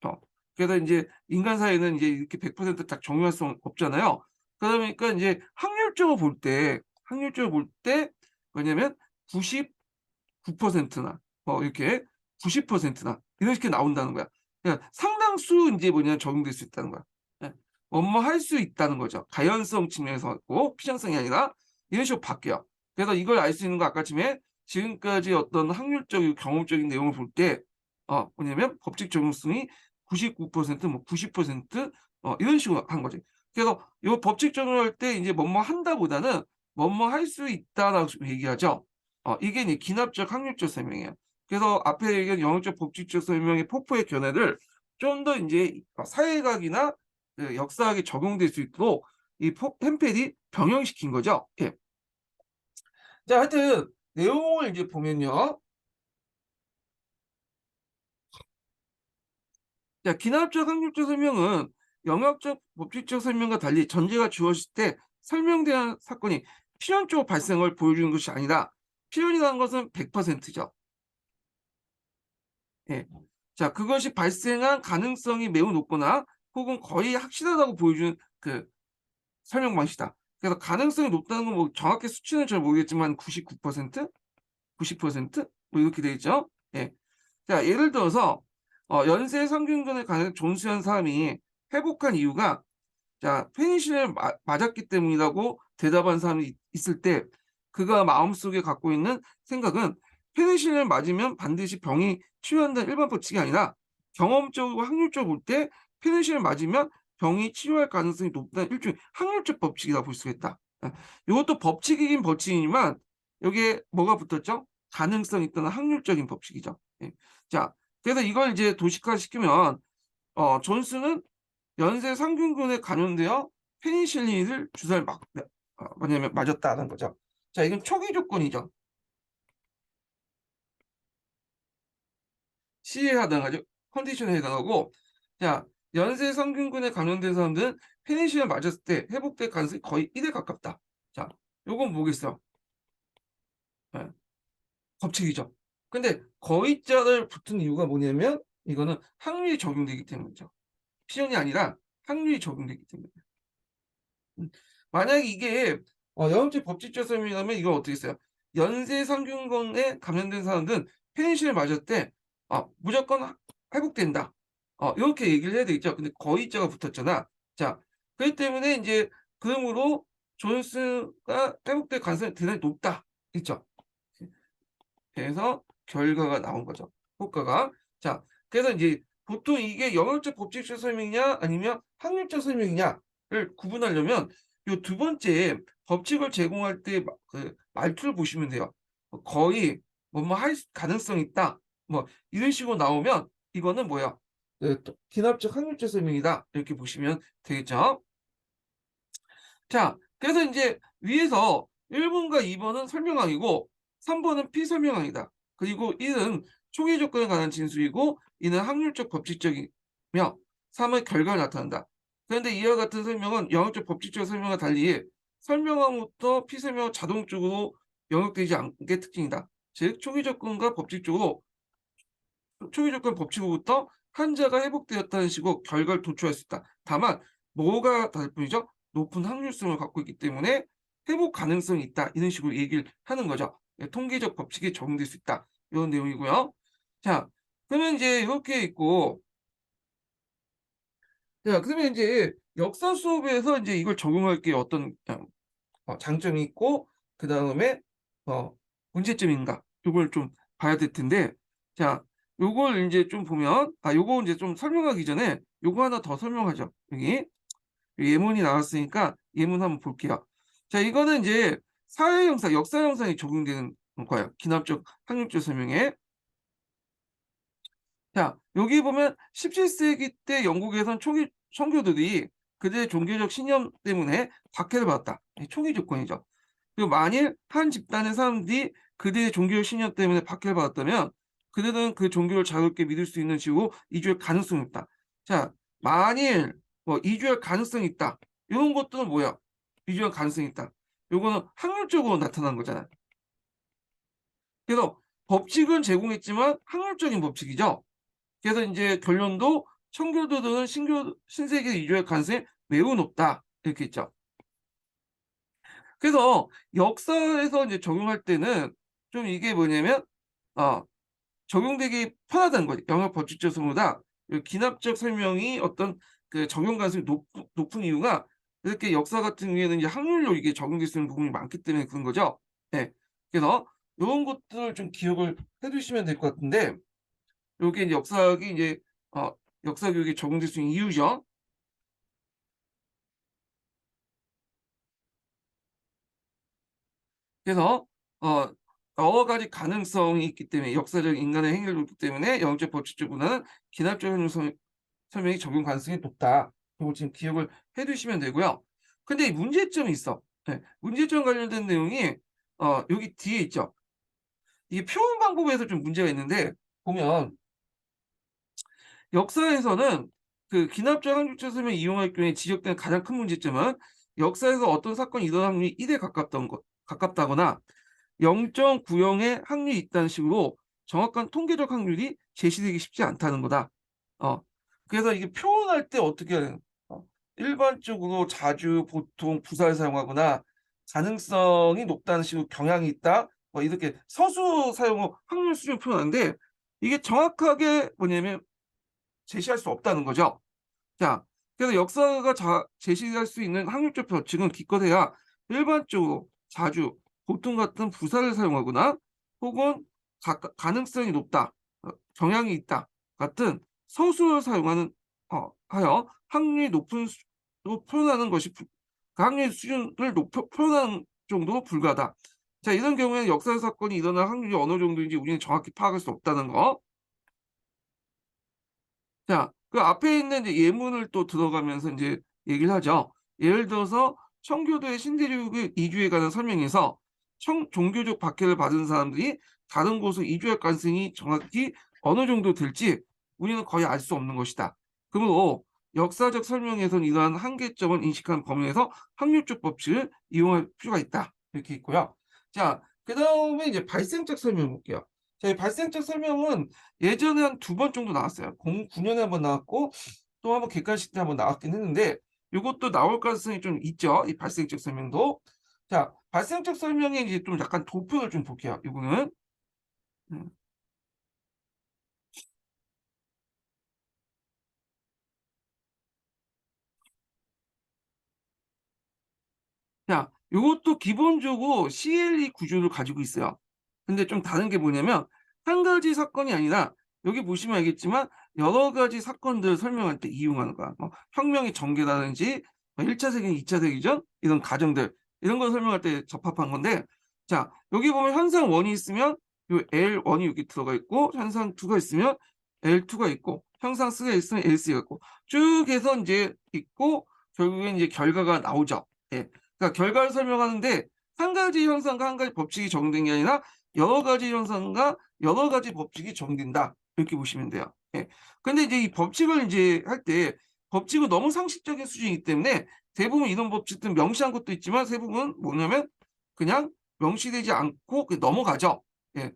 어. 그래서 인제 인간 사회는 이제 이렇게 100%딱 정의할 수 없잖아요. 그러다 보니까 인제 확률적으로 볼 때 뭐냐면 99%나 이렇게 90%나 이런 식으로 나온다는 거야. 그러니까 상당수 이제 뭐냐면 적용될 수 있다는 거야. 예. 뭐뭐 할 수 있다는 거죠. 가연성 측면에서 있고 필연성이 아니라 이런 식으로 바뀌어요. 그래서 이걸 알 수 있는 거 아까쯤에 지금까지 어떤 확률적이고 경험적인 내용을 볼 때 뭐냐면 법칙 적용성이 99%뭐 90% 이런 식으로 한 거지. 그래서 요 법칙 적용할 때 이제 뭐뭐 한다보다는 뭐뭐 할 수 있다라고 얘기하죠. 이게 이제 기납적 확률적 설명이에요. 그래서 앞에 얘기한 영역적 법칙적 설명의 폭포의 견해를 좀 더 이제 사회학이나 그 역사학에 적용될 수 있도록 이 햄펠이 병행시킨 거죠. 예. 자, 하여튼 내용을 이제 보면요. 자, 기하학적 확률적 설명은 영역적 법칙적 설명과 달리 전제가 주어질 때 설명된 사건이 필연적 발생을 보여주는 것이 아니라 필연이라는 것은 100%죠. 예. 자, 그것이 발생한 가능성이 매우 높거나 혹은 거의 확실하다고 보여주는 그 설명 방식이다. 그래서 가능성이 높다는 건 뭐 정확히 수치는 잘 모르겠지만 99%? 90%? 뭐 이렇게 되어 있죠. 예. 자, 예를 들어서 연쇄 상균군에 관한 존스현 사람이 회복한 이유가 자, 페니실린을 맞았기 때문이라고 대답한 사람이 있을 때 그가 마음속에 갖고 있는 생각은 페니실린을 맞으면 반드시 병이 치료한다는 일반 법칙이 아니라 경험적이고 확률적으로 볼 때 페니실린을 맞으면 병이 치료할 가능성이 높다는 일종의 확률적 법칙이라고 볼 수가 있다. 이것도 법칙이긴 법칙이지만 여기에 뭐가 붙었죠? 가능성 있다는 확률적인 법칙이죠. 예. 자, 그래서 이걸 이제 도식화시키면 존스는 연쇄 상균군에 감염되어 페니실린을 주사를 뭐냐면 맞았다는 거죠. 자, 이건 초기 조건이죠. 시에 해당하죠. 컨디션에 해당하고, 자, 연쇄 상균군에 감염된 사람들은 페니실린 맞았을 때 회복될 가능성이 거의 1에 가깝다. 자, 요건 뭐겠어? 예, 법칙이죠. 근데 거의자를 붙은 이유가 뭐냐면 이거는 확률이 적용되기 때문이죠. 필연이 아니라 확률이 적용되기 때문에. 음. 만약에 이게 영업적 법칙적 설명이라면 이걸 어떻게 써요? 연쇄 상균군에 감염된 사람들은 페니실을 맞을 때 무조건 회복된다. 이렇게 얘기를 해야 되겠죠. 근데 거의자가 붙었잖아. 자, 그렇기 때문에 이제 그러므로 존스가 회복될 가능성이 대단히 높다. 있죠. 그래서 결과가 나온 거죠. 효과가. 자, 그래서 이제 보통 이게 영역적 법칙적 설명이냐 아니면 확률적 설명이냐를 구분하려면 요 두 번째 법칙을 제공할 때 그 말투를 보시면 돼요. 거의 뭐뭐 할 가능성이 있다. 뭐 이런 식으로 나오면 이거는 뭐야? 또 기납적 확률적 설명이다. 이렇게 보시면 되겠죠. 자, 그래서 이제 위에서 1번과 2번은 설명항이고 3번은 피설명항이다. 그리고 1은 초기 조건에 관한 진술이고 2는 확률적 법칙적이며 3은 결과를 나타낸다. 그런데 이와 같은 설명은 영역적 법칙적 설명과 달리 설명항부터 피설명은 자동적으로 영역되지 않게 특징이다. 즉 초기 조건과 법칙적으로 초기 조건 법칙으로부터 환자가 회복되었다는 식으로 결과를 도출할 수 있다. 다만 뭐가 다를 뿐이죠? 높은 확률성을 갖고 있기 때문에 회복 가능성이 있다. 이런 식으로 얘기를 하는 거죠. 예, 통계적 법칙이 적용될 수 있다. 이런 내용이고요. 자, 그러면 이제 이렇게 있고, 자, 그러면 이제 역사 수업에서 이제 이걸 적용할 게 어떤 장점이 있고, 그 다음에 문제점인가? 이걸 좀 봐야 될 텐데, 자, 요걸 이제 좀 보면, 요거 이제 좀 설명하기 전에 요거 하나 더 설명하죠. 여기 예문이 나왔으니까 예문 한번 볼게요. 자, 이거는 이제 사회 형상, 역사 형상이 적용되는 거예요. 기납적 확률적 설명에. 자, 여기 보면 17세기 때 영국에선 초기 선교들이 그들의 종교적 신념 때문에 박해를 받았다. 초기 조건이죠. 그리고 만일 한 집단의 사람들이 그들의 종교적 신념 때문에 박해를 받았다면 그들은 그 종교를 자유롭게 믿을 수 있는 식으로 이주할 가능성이 있다. 자, 만일 뭐 이주할 가능성이 있다. 이런 것들은 뭐야? 이주할 가능성이 있다. 요거는 확률적으로 나타난 거잖아요. 그래서 법칙은 제공했지만 확률적인 법칙이죠. 그래서 이제 결론도 청교도들은 신세계에 이주할 가능성이 매우 높다. 이렇게 있죠. 그래서 역사에서 이제 적용할 때는 좀 이게 뭐냐면 어, 적용되기 편하다는 거죠. 영역 법칙적성보다 기납적 설명이 어떤 그 적용 가능성이 높은 이유가 이렇게 역사 같은 경우에는 이제 확률로 이게 적용될 수 있는 부분이 많기 때문에 그런 거죠. 예. 그래서 요런 것들을 좀 기억을 해 두시면 될 것 같은데 요게 이제 역사학이 이제 역사 교육에 적용될 수 있는 이유죠. 그래서 어 여러 가지 가능성이 있기 때문에 역사적 인간의 행위를 있기 때문에 영역적 법칙적보다는 기납적 현상 설명이 적용 가능성이 높다. 요거 지금 기억을 해 두시면 되고요. 근데 이 문제점이 있어. 예. 문제점 관련된 내용이 여기 뒤에 있죠. 이게 표현 방법에서 좀 문제가 있는데 보면 역사에서는 그 기납적 항주적 설명을 이용할 경우에 지적되는 가장 큰 문제점은 역사에서 어떤 사건이 일어날 확률이 1에 가깝다거나 0.90의 확률이 있다는 식으로 정확한 통계적 확률이 제시되기 쉽지 않다는 거다. 어 그래서 이게 표현할 때 어떻게 해야 되는 일반적으로 자주 보통 부사를 사용하거나 가능성이 높다는 식으로 경향이 있다. 뭐 이렇게 서술 사용어 확률 수준 표현하는데 이게 정확하게 뭐냐면 제시할 수 없다는 거죠. 자, 그래서 역사가 제시할 수 있는 확률적 법칙은 기껏해야 일반적으로 자주, 보통 같은 부사를 사용하거나 혹은 가능성이 높다, 경향이 있다 같은 서술을 사용하는 하여 확률이 높은 수로 표현하는 것이 그 확률 수준을 표현하는 정도로 불가하다. 자, 이런 경우에는 역사 사건이 일어날 확률이 어느 정도인지 우리는 정확히 파악할 수 없다는 거. 자, 그 앞에 있는 이제 예문을 또 들어가면서 인제 얘기를 하죠. 예를 들어서 청교도의 신대륙의 이주에 관한 설명에서 종교적 박해를 받은 사람들이 다른 곳으로 이주할 가능성이 정확히 어느 정도 될지 우리는 거의 알 수 없는 것이다. 그러므로 역사적 설명에서는 이러한 한계점을 인식한 범위에서 확률적 법칙을 이용할 필요가 있다. 이렇게 있고요. 자, 그다음에 이제 발생적 설명 볼게요. 자, 이 발생적 설명은 예전에 한 2번 정도 나왔어요. 09년에 1번 나왔고 또 1번 객관식 때 1번 나왔긴 했는데 요것도 나올 가능성이 좀 있죠, 이 발생적 설명도. 자, 발생적 설명에 이제 좀 약간 도표를 좀 볼게요, 요거는. 음. 자, 요것도 기본적으로 CLE 구조를 가지고 있어요. 근데 좀 다른 게 뭐냐면 한 가지 사건이 아니라 여기 보시면 알겠지만 여러 가지 사건들을 설명할 때 이용하는 거야. 뭐 혁명의 전개라든지 뭐 1차 세계, 2차 세계전 이런 가정들 이런 걸 설명할 때 접합한 건데 자, 여기 보면 현상 1이 있으면 요 L1이 여기 들어가 있고 현상 2가 있으면 L2가 있고 현상 3가 있으면 L3가 있고 쭉 해서 인제 있고 결국엔 이제 결과가 나오죠. 예. 그러니까 결과를 설명하는데 한 가지 현상과 한 가지 법칙이 적용된 게 아니라 여러 가지 현상과 여러 가지 법칙이 적용된다. 이렇게 보시면 돼요. 예. 근데 이제 이 법칙을 인제 할 때 법칙은 너무 상식적인 수준이기 때문에 대부분 이런 법칙들은 명시한 것도 있지만 대부분 뭐냐면 그냥 명시되지 않고 그냥 넘어가죠. 예.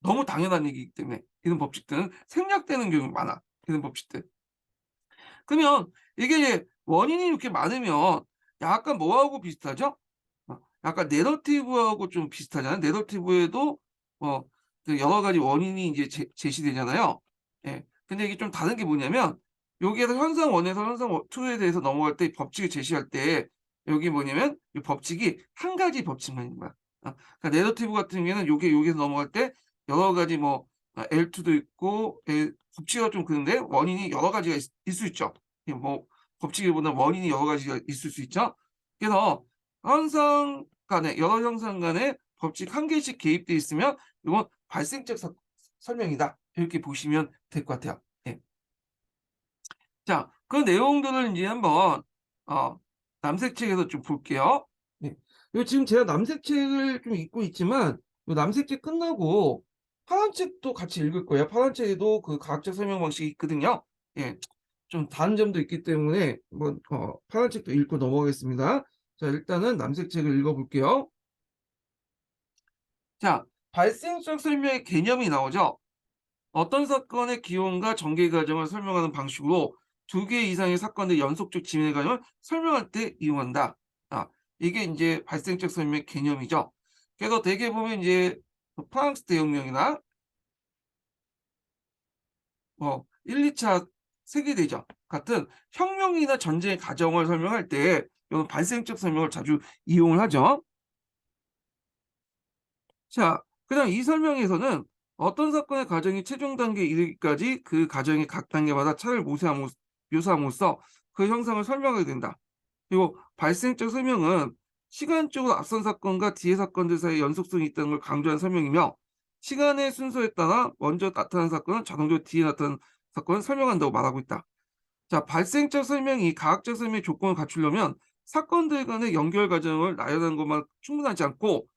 너무 당연한 얘기이기 때문에 이런 법칙들은 생략되는 경우가 많아. 이런 법칙들. 그러면 이게 이제 원인이 이렇게 많으면 약간 뭐하고 비슷하죠? 약간 내러티브하고 좀 비슷하잖아요. 내러티브에도 어 그 여러 가지 원인이 인제 제시되잖아요. 예. 근데 이게 좀 다른 게 뭐냐면 여기에서 현상 1에서 현상 2에 대해서 넘어갈 때 법칙을 제시할 때 여기 뭐냐면 이 법칙이 한 가지 법칙만 있는 거야. 그러니까 내러티브 같은 경우에는 요게 여기서 넘어갈 때 여러 가지 뭐 L2도 있고 법칙이 좀 그런데 원인이 여러 가지가 있을 수 있죠. 이게 뭐 법칙이보다 원인이 여러 가지가 있을 수 있죠. 그래서 현상 간에 여러 형상 간에 법칙 한 개씩 개입돼 있으면 이건 발생적 설명이다. 이렇게 보시면 될 것 같아요. 예. 자, 그 내용들을 인제 한번 어 남색책에서 좀 볼게요. 네. 요 지금 제가 남색책을 좀 읽고 있지만 요 남색책 끝나고 파란 책도 같이 읽을 거예요. 파란 책에도 그 과학적 설명 방식이 있거든요. 예. 좀 다른 점도 있기 때문에 한번 파란 책도 읽고 넘어가겠습니다. 자, 일단은 남색책을 읽어 볼게요. 자, 발생적 설명의 개념이 나오죠. 어떤 사건의 기원과 전개 과정을 설명하는 방식으로 두 개 이상의 사건의 연속적 진행 과정을 설명할 때 이용한다. 이게 이제 발생적 설명의 개념이죠. 그래서 대개 보면 이제 프랑스 대혁명이나 뭐 1, 2차 세계대전 같은 혁명이나 전쟁의 과정을 설명할 때 이런 발생적 설명을 자주 이용을 하죠. 자, 그다음 이 설명에서는 어떤 사건의 과정이 최종 단계에 이르기까지 그 과정의 각 단계마다 차를 묘사함으로써 그 형상을 설명하게 된다. 그리고 발생적 설명은 시간적으로 앞선 사건과 뒤의 사건들 사이에 연속성이 있다는 걸 강조한 설명이며 시간의 순서에 따라 먼저 나타난 사건은 자동적으로 뒤에 나타난 사건을 설명한다고 말하고 있다. 자, 발생적 설명이 과학적 설명의 조건을 갖추려면 사건들 간의 연결 과정을 나열하는 것만 충분하지 않고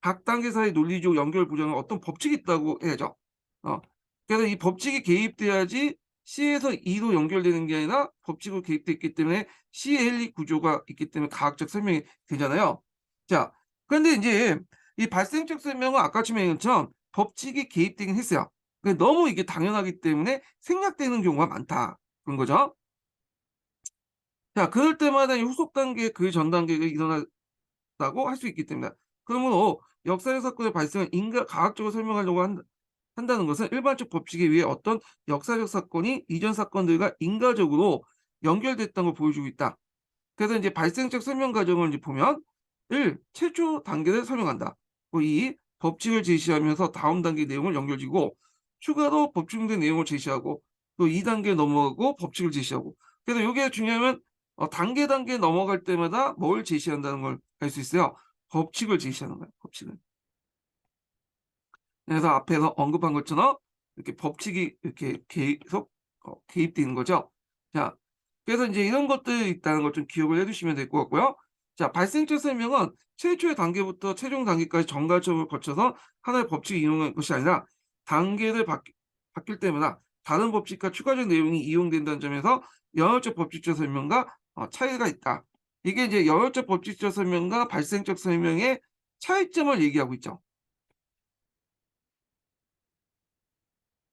각 단계 사이 논리적 연결 구조는 어떤 법칙이 있다고 해야죠. 어. 그래서 이 법칙이 개입돼야지 C에서 E로 연결되는 게 아니라 법칙으로 개입돼 있기 때문에 C-L-E 구조가 있기 때문에 과학적 설명이 되잖아요. 자, 그런데 이제 이 발생적 설명은 아까 처음에 것처럼 법칙이 개입되긴 했어요. 너무 이게 당연하기 때문에 생략되는 경우가 많다. 그런 거죠. 자, 그럴 때마다 이 후속 단계 그 전 단계가 일어났다고 할 수 있기 때문이다. 그러므로 역사적 사건의 발생을 과학적으로 설명하려고 한다는 것은 일반적 법칙에 의해 어떤 역사적 사건이 이전 사건들과 인과적으로 연결됐다는 걸 보여주고 있다. 그래서 이제 발생적 설명 과정을 이제 보면 1. 최초 단계를 설명한다. 2. 법칙을 제시하면서 다음 단계 내용을 연결지고 추가로 법칙된 내용을 제시하고 또 2단계 넘어가고 법칙을 제시하고 그래서 이게 중요하면 단계 넘어갈 때마다 뭘 제시한다는 걸 알 수 있어요. 법칙을 제시하는 거예요. 법칙을. 그래서 앞에서 언급한 것처럼 이렇게 법칙이 이렇게 계속 개입되는 거죠. 자, 그래서 이제 이런 것들이 있다는 걸 좀 기억을 해 두시면 될 것 같고요. 자, 발생적 설명은 최초의 단계부터 최종 단계까지 전과점을 거쳐서 하나의 법칙을 이용하는 것이 아니라 단계를 바뀔 때마다 다른 법칙과 추가적 내용이 이용된다는 점에서 연역적 법칙적 설명과 차이가 있다. 이게 이제 연역적 법칙적 설명과 발생적 설명의 차이점을 얘기하고 있죠.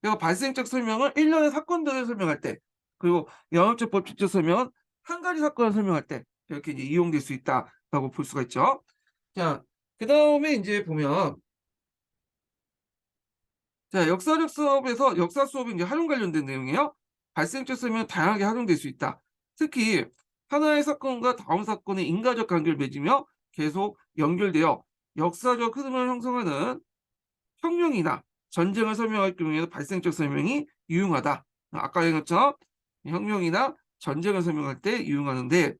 그리고 발생적 설명은 일련의 사건들을 설명할 때, 그리고 연역적 법칙적 설명은 한 가지 사건을 설명할 때 이렇게 이제 이용될 수 있다라고 볼 수가 있죠. 자, 그다음에 이제 보면 자, 역사적 수업에서 역사 수업이 이제 활용 관련된 내용이에요. 발생적 설명은 다양하게 활용될 수 있다. 특히 하나의 사건과 다음 사건의 인과적 관계를 맺으며 계속 연결되어 역사적 흐름을 형성하는 혁명이나 전쟁을 설명할 경우에는 발생적 설명이 유용하다. 아까 얘기한 것처럼 혁명이나 전쟁을 설명할 때 유용하는데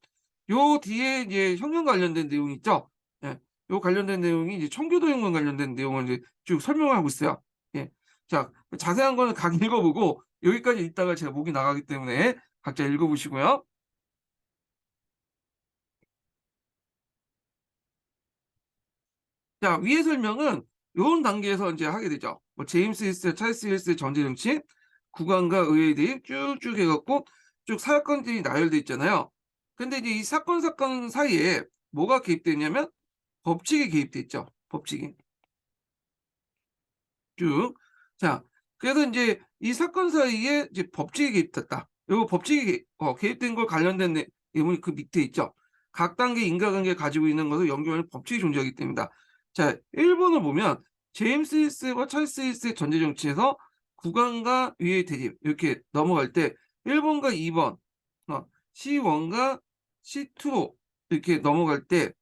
요 뒤에 이제 혁명 관련된 내용이 있죠. 예. 요 관련된 내용이 이제 청교도 혁명 관련된 내용을 이제 쭉 설명을 하고 있어요. 예. 자, 자세한 거는 각 읽어보고 여기까지 읽다가 제가 목이 나가기 때문에 각자 읽어보시고요. 자, 위의 설명은 요런 단계에서 이제 하게 되죠. 뭐 제임스 힐스, 찰스 힐스의 전제 정치, 국왕과 의회 대입 쭉쭉 해갖고 쭉 사건들이 나열돼 있잖아요. 근데 이제 이 사건 사이에 뭐가 개입돼 있냐면 법칙이 개입돼 있죠. 법칙이 쭉. 자, 그래서 이제 이 사건 사이에 이제 법칙이 개입됐다. 요 법칙이 개입된 걸 관련된 내용이 그 밑에 있죠. 각 단계 인과관계를 가지고 있는 것을 연결하는 법칙이 존재하기 때문이다. 자, 1번을 보면 제임스 힐스와 찰스 힐스의 전제 정치에서 국왕과 위의 대립 이렇게 넘어갈 때 1번과 2번 C1과 C2로 이렇게 넘어갈 때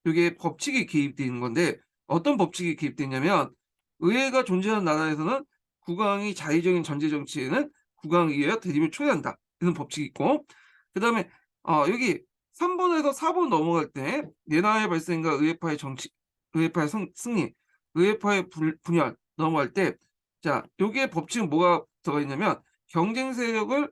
이게 법칙이 개입되어 있는 건데 어떤 법칙이 개입되냐면 의회가 존재하는 나라에서는 국왕이 자의적인 전제 정치에는 국왕에 의하여 대립을 초래한다. 이런 법칙이 있고 그다음에 여기 3번에서 4번 넘어갈 때 내나라의 발생과 의회파의 정치, 의회파의 승리, 의회파의 분열 넘어갈 때 자, 여기에 법칙은 뭐가 들어가 있냐면 경쟁 세력을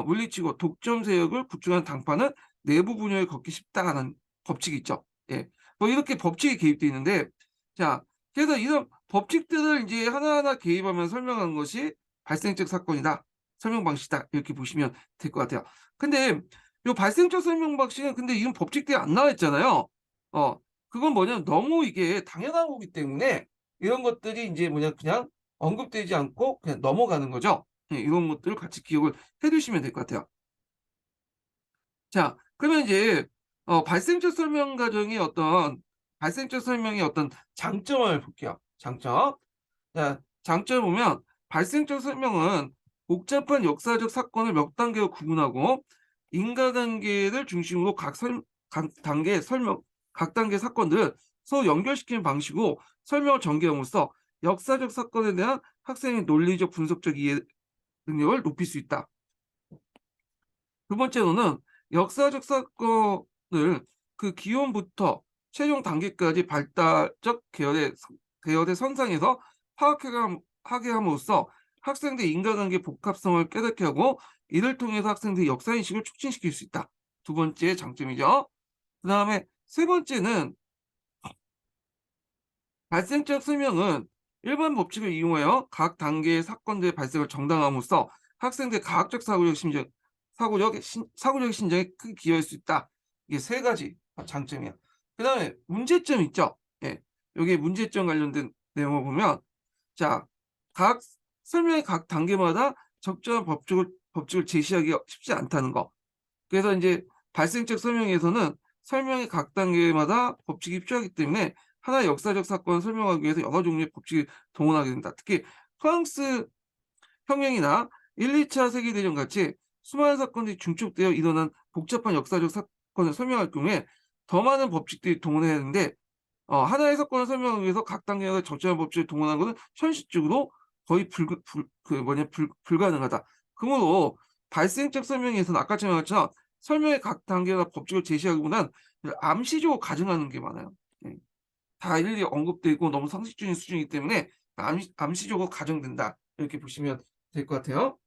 물리치고 독점 세력을 구축하는 당파는 내부 분열을 걷기 쉽다라는 법칙이 있죠. 예. 뭐 이렇게 법칙이 개입되어 있는데 자, 그래서 이런 법칙들을 이제 하나하나 개입하면 설명하는 것이 발생적 사건이다. 설명 방식이다. 이렇게 보시면 될 것 같아요. 근데 요 발생적 설명 방식은 근데 이런 법칙들이 안 나와 있잖아요. 그건 뭐냐면 너무 이게 당연한 거기 때문에 이런 것들이 이제 그냥 언급되지 않고 그냥 넘어가는 거죠. 예, 이런 것들을 같이 기억을 해 두시면 될 것 같아요. 자, 그러면 이제 발생적 설명 과정이 발생적 설명의 어떤 장점을 볼게요. 장점. 자, 장점을 보면 발생적 설명은 복잡한 역사적 사건을 몇 단계로 구분하고 인과관계를 중심으로 각 단계 설명, 각 단계 사건들을 서로 연결시키는 방식으로 설명을 전개함으로써 역사적 사건에 대한 학생의 논리적 분석적 이해 능력을 높일 수 있다. 두 번째로는 역사적 사건을 그 기원부터 최종 단계까지 발달적 계열의 선상에서 파악하게 함으로써 학생들의 인과관계 복합성을 깨닫게 하고 이를 통해서 학생들의 역사인식을 촉진시킬 수 있다. 두 번째 장점이죠. 그 다음에 세 번째는 발생적 설명은 일반 법칙을 이용하여 각 단계의 사건들의 발생을 정당함으로써 학생들의 과학적 사고적 신장에 크게 기여할 수 있다. 이게 세 가지 장점이야. 그 다음에 문제점 있죠. 예, 여기 문제점 관련된 내용을 보면, 자, 각 설명의 각 단계마다 적절한 법칙을 제시하기가 쉽지 않다는 거. 그래서 이제 발생적 설명에서는 설명의 각 단계마다 법칙이 필요하기 때문에 하나의 역사적 사건을 설명하기 위해서 여러 종류의 법칙이 동원하게 된다. 특히 프랑스 혁명이나 1, 2차 세계대전 같이 수많은 사건들이 중첩되어 일어난 복잡한 역사적 사건을 설명할 경우에 더 많은 법칙들이 동원해야 하는데, 하나의 사건을 설명하기 위해서 각 단계마다 적절한 법칙을 동원하는 것은 현실적으로 거의 불가능하다. 그러므로 발생적 설명에서는 아까처럼 말했지만 설명의 각 단계나 법칙을 제시하기보다는 암시적으로 가정하는 게 많아요. 예. 다 일일이 언급되고 너무 상식적인 수준이기 때문에 암시적으로 가정된다. 이렇게 보시면 될 것 같아요.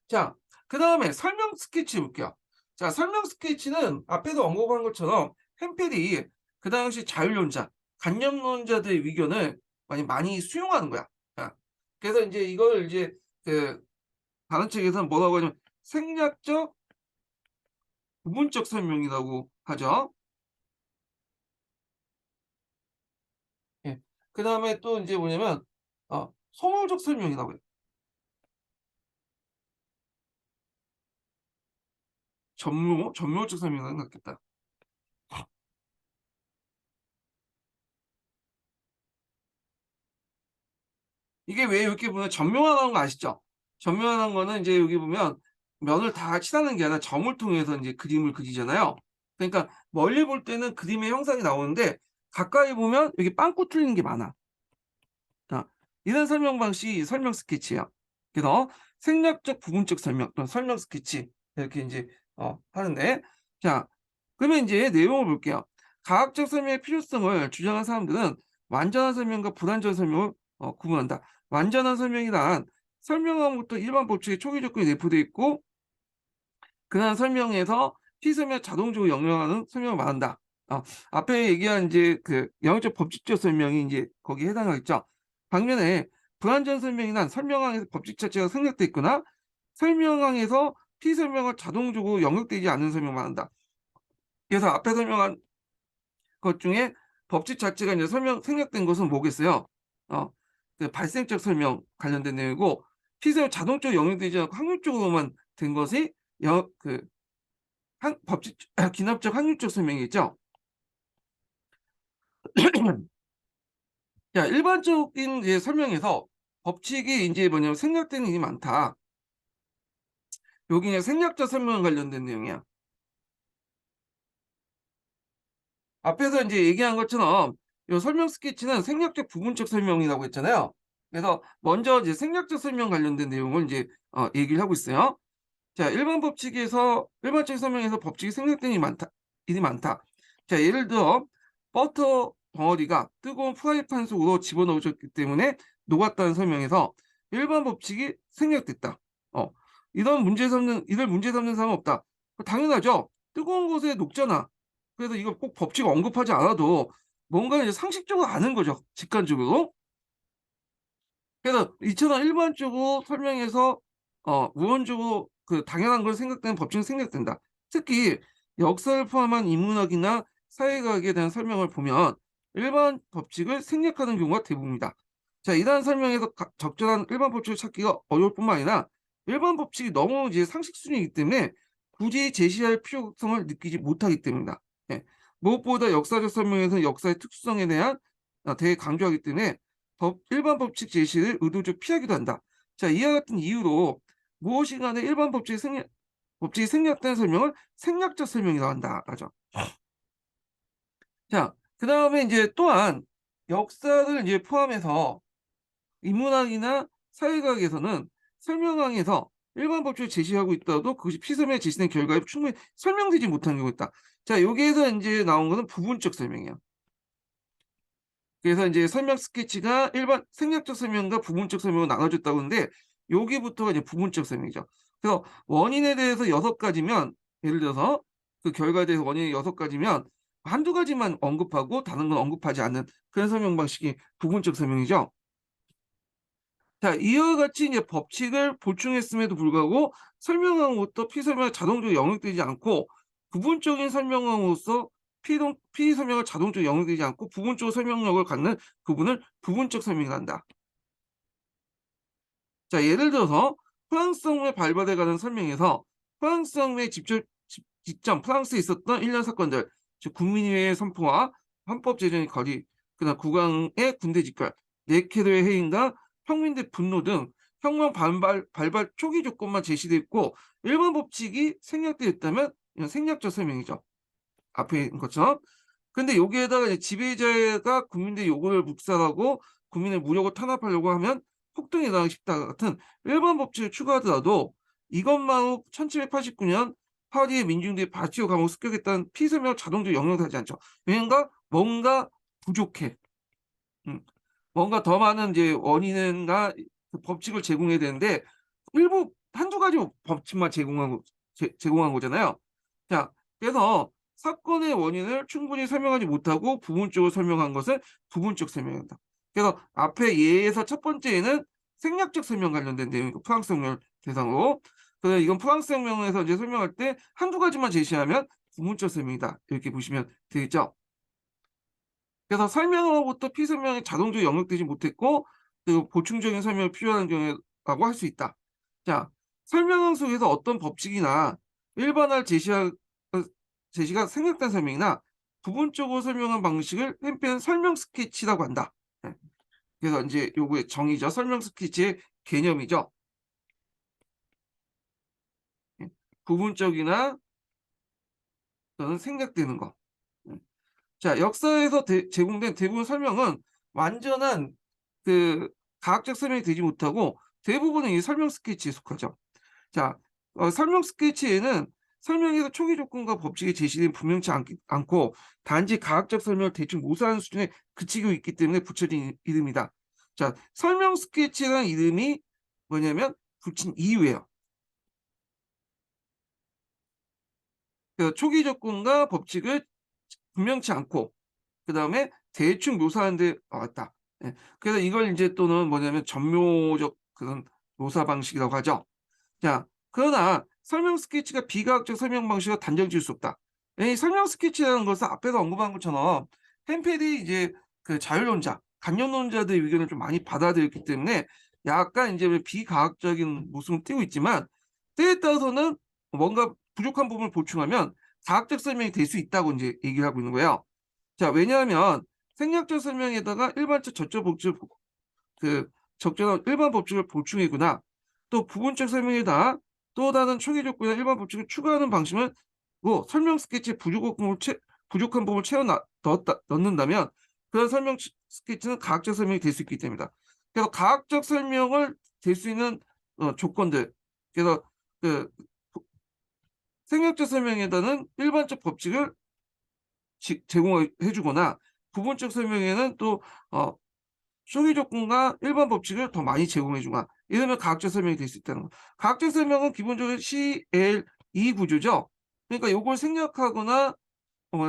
자, 그 다음에 설명 스케치 볼게요. 자, 설명 스케치는 앞에도 언급한 것처럼 햄펠이 그 당시 자율론자, 관념론자들의 의견을 많이 수용하는 거야. 자, 그래서 이제 이걸 이제 그 다른 책에서는 뭐라고 하냐면 생략적 부분적 설명이라고 하죠. 예. 그 다음에 또 이제 뭐냐면 소모적 설명이라고 해요. 전묘적 설명은 낫겠다. 이게 왜 이렇게 보면 전묘화하는 거 아시죠? 전묘화하는 거는 이제 여기 보면 면을 다 칠하는 게 아니라 점을 통해서 이제 그림을 그리잖아요. 그러니까 멀리 볼 때는 그림의 형상이 나오는데 가까이 보면 여기 빵꾸 뚫리는 게 많아. 자, 이런 설명 방식이 설명 스케치예요. 그래서 생략적 부분적 설명 또는 설명 스케치 이렇게 이제 하는데, 자, 그러면 이제 내용을 볼게요. 과학적 설명의 필요성을 주장한 사람들은 완전한 설명과 불완전한 설명을 구분한다. 완전한 설명이란 설명함부터 일반 법칙의 초기 조건이 내포되어 있고 그러한 설명에서 피설명 자동적으로 영역하는 설명을 말한다. 앞에 얘기한 이제 그 영역적 법칙적 설명이 이제 거기에 해당하겠죠. 반면에 불완전 설명이란 설명항에서 법칙 자체가 생략돼 있거나 설명항에서 피설명을 자동적으로 영역되지 않는 설명을 말한다. 그래서 앞에 설명한 것 중에 법칙 자체가 이제 생략된 것은 뭐겠어요? 그 발생적 설명 관련된 내용이고 피설명 자동적으로 영역되지 않고 확률적으로만 된 것이 법칙 기납적 확률적 설명이겠죠. 자, 일반적인 이제 설명에서 법칙이 이제 뭐냐면 생략되는 일이 많다. 여기 그냥 생략적 설명 관련된 내용이야. 앞에서 이제 얘기한 것처럼 이 설명 스케치는 생략적 부분적 설명이라고 했잖아요. 그래서 먼저 이제 생략적 설명 관련된 내용을 이제 얘기를 하고 있어요. 자, 일반적인 설명에서 법칙이 생략된 일이 많다. 자, 예를 들어 버터 덩어리가 뜨거운 프라이팬 속으로 집어넣으셨기 때문에 녹았다는 설명에서 일반 법칙이 생략됐다. 어, 이를 문제 삼는 사람은 없다. 당연하죠. 뜨거운 곳에 녹잖아. 그래서 이걸 꼭 법칙 언급하지 않아도 뭔가 이제 상식적으로 아는 거죠. 직관적으로. 그래서 이처럼 일반적으로 설명해서 우원적으로 그 당연한 걸 생각되는 법칙은 생략된다. 특히 역사를 포함한 인문학이나 사회과학에 대한 설명을 보면 일반 법칙을 생략하는 경우가 대부분이다. 자, 이러한 설명에서 적절한 일반 법칙을 찾기가 어려울 뿐만 아니라 일반 법칙이 너무 이제 상식 수준이기 때문에 굳이 제시할 필요성을 느끼지 못하기 때문이다. 예. 무엇보다 역사적 설명에서는 역사의 특수성에 대한 되게 강조하기 때문에 일반 법칙 제시를 의도적으로 피하기도 한다. 자, 이와 같은 이유로 무엇이 간에 일반 법칙이 생략된 설명을 생략적 설명이라고 한다. 라죠. 자, 그 다음에 이제 또한 역사를 이제 포함해서 인문학이나 사회과학에서는 설명항에서 일반 법칙을 제시하고 있더라도 그것이 피서명에 제시된 결과에 충분히 설명되지 못한 경우가 있다. 자, 여기에서 이제 나온 거는 부분적 설명이에요. 그래서 이제 설명 스케치가 일반 생략적 설명과 부분적 설명으로 나눠졌다고 하는데 여기부터가 이제 부분적 설명이죠. 그래서 원인에 대해서 6가지면 예를 들어서 그 결과에 대해서 원인이 6가지면 한두 가지만 언급하고 다른 건 언급하지 않는 그런 설명 방식이 부분적 설명이죠. 자, 이와 같이 이제 법칙을 보충했음에도 불구하고 설명항으로부터 피설명이 자동적으로 영역되지 않고 부분적인 설명항으로서 피설명을 자동적으로 영역되지 않고 부분적으로 설명력을 갖는 부분을 부분적 설명이라 한다. 자, 예를 들어서 프랑스 혁명에 발발해가는 설명에서 프랑스 혁명의 직전 프랑스에 있었던 일련 사건들, 즉 국민의회의 선포와 헌법 제정의 거리, 그다음 국왕의 군대 직결, 네케르의 해임과 평민들의 분노 등 혁명 발발 초기 조건만 제시되어 있고 일반 법칙이 생략되어 있다면 이건 생략적 설명이죠. 앞에 있는 것처럼. 근데 여기에다가 이제 지배자가 국민들의 요구를 묵살하고 국민의 무력을 탄압하려고 하면 폭동이 일어나기 쉽다 같은 일반 법칙을 추가하더라도 이것만으로 1789년 파리의 민중들이 바티오 감옥 습격했다는 피서명 자동적으로 영향하지 않죠. 왜냐면 뭔가 부족해. 음. 뭔가 더 많은 이제 원인과 그 법칙을 제공해야 되는데 일부 한두 가지 법칙만 제공한 거잖아요. 자, 그래서 사건의 원인을 충분히 설명하지 못하고 부분적으로 설명한 것을 부분적 설명한다. 그래서 앞에 예에서 첫 번째에는 생략적 설명 관련된 내용이고 프랑스 혁명 대상으로. 그래서 이건 프랑스 혁명에서 이제 설명할 때 한두 가지만 제시하면 부분적 설명이다. 이렇게 보시면 되겠죠. 그래서 설명으로부터 피설명이 자동적으로 영역되지 못했고 그리고 보충적인 설명이 필요한 경우라고 할 수 있다. 자, 설명항 속에서 어떤 법칙이나 일반화를 제시가 생략된 설명이나 부분적으로 설명한 방식을 햄페는 설명 스케치라고 한다. 네. 그래서 이제 요거의 정의죠. 설명 스케치의 개념이죠. 네. 부분적이나 또는 생략되는 거. 네. 자, 역사에서 제공된 대부분 설명은 완전한 그 과학적 설명이 되지 못하고 대부분은 이 설명 스케치에 속하죠. 자, 설명 스케치에는 설명에서 초기 조건과 법칙이 제시된 분명치 않고 단지 과학적 설명을 대충 모사하는 수준에 그치고 있기 때문에 붙여진 이름이다. 자, 설명 스케치라는 이름이 뭐냐면 붙인 이유예요. 그 초기 조건과 법칙을 분명치 않고 그다음에 대충 묘사하는 데 나왔다. 예. 그래서 이걸 이제 또는 뭐냐면 전묘적 그런 묘사 방식이라고 하죠. 자, 그러나 설명 스케치가 비과학적 설명 방식과 단정 지을 수 없다. 이 설명 스케치라는 것은 앞에서 언급한 것처럼 햄펠이 이제 그 자율론자, 관념론자들의 의견을 좀 많이 받아들였기 때문에 약간 이제 비과학적인 모습을 띠고 있지만 때에 따라서는 뭔가 부족한 부분을 보충하면 과학적 설명이 될 수 있다고 이제 얘기를 하고 있는 거예요. 자, 왜냐하면 생략적 설명에다가 일반적 적절한 일반 법칙을 보충이거나 또 부분적 설명에다 또 다른 초기 조건이나 일반 법칙을 추가하는 방식은 뭐 설명 스케치에 부족한 부분을 넣는다면 그런 설명 스케치는 과학적 설명이 될 수 있기 때문이다. 그래서 과학적 설명을 될 수 있는 조건들 그래서 그 생략적 설명에다는 일반적 법칙을 제공해 주거나 부분적 설명에는 또 초기 조건과 일반 법칙을 더 많이 제공해 주거나 이러면 과학적 설명이 될 수 있다는 거. 과학적 설명은 기본적으로 CLE 구조죠. 그러니까 요걸 생략하거나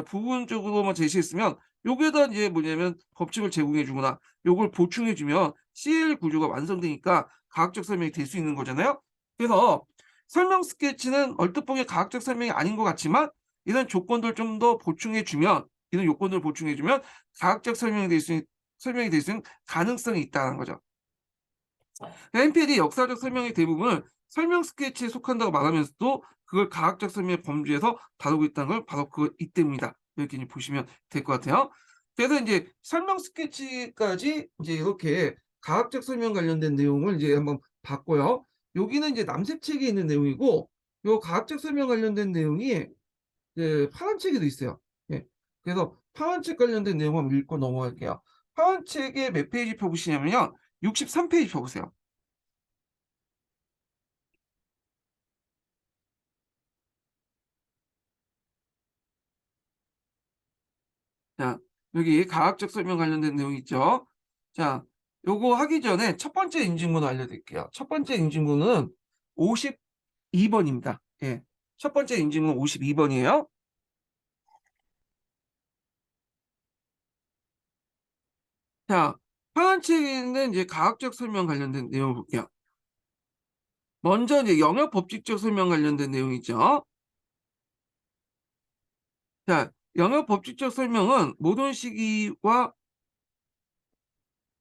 부분적으로만 제시했으면 요게다 이제 뭐냐면 법칙을 제공해 주거나 요걸 보충해 주면 CL 구조가 완성되니까 과학적 설명이 될 수 있는 거잖아요. 그래서 설명 스케치는 얼뜻 보기에 과학적 설명이 아닌 것 같지만 이런 조건들 좀 더 보충해 주면 이런 요건들을 보충해 주면 과학적 설명이 될 수 있는 가능성이 있다는 거죠. NPL이 역사적 설명의 대부분을 설명 스케치에 속한다고 말하면서도 그걸 과학적 설명의 범주에서 다루고 있다는 걸 바로 이 때문이다. 이렇게 이제 보시면 될 것 같아요. 그래서 이제 설명 스케치까지 이제 이렇게 과학적 설명 관련된 내용을 이제 한번 봤고요. 여기는 이제 남색 책에 있는 내용이고, 요 과학적 설명 관련된 내용이 파란 책에도 있어요. 예. 그래서 파란 책 관련된 내용 한번 읽고 넘어갈게요. 파란 책에 몇 페이지 펴보시냐면요. 63페이지 펴보세요. 자, 여기 과학적 설명 관련된 내용 있죠? 자, 요거 하기 전에 첫 번째 인증번호 알려드릴게요. 첫 번째 인증번호는 52번입니다. 예. 첫 번째 인증번호 52번이에요. 자, 파란 책에는 이제 과학적 설명 관련된 내용을 볼게요. 먼저 이제 영역 법칙적 설명 관련된 내용이죠. 자, 영역 법칙적 설명은 모든 시기와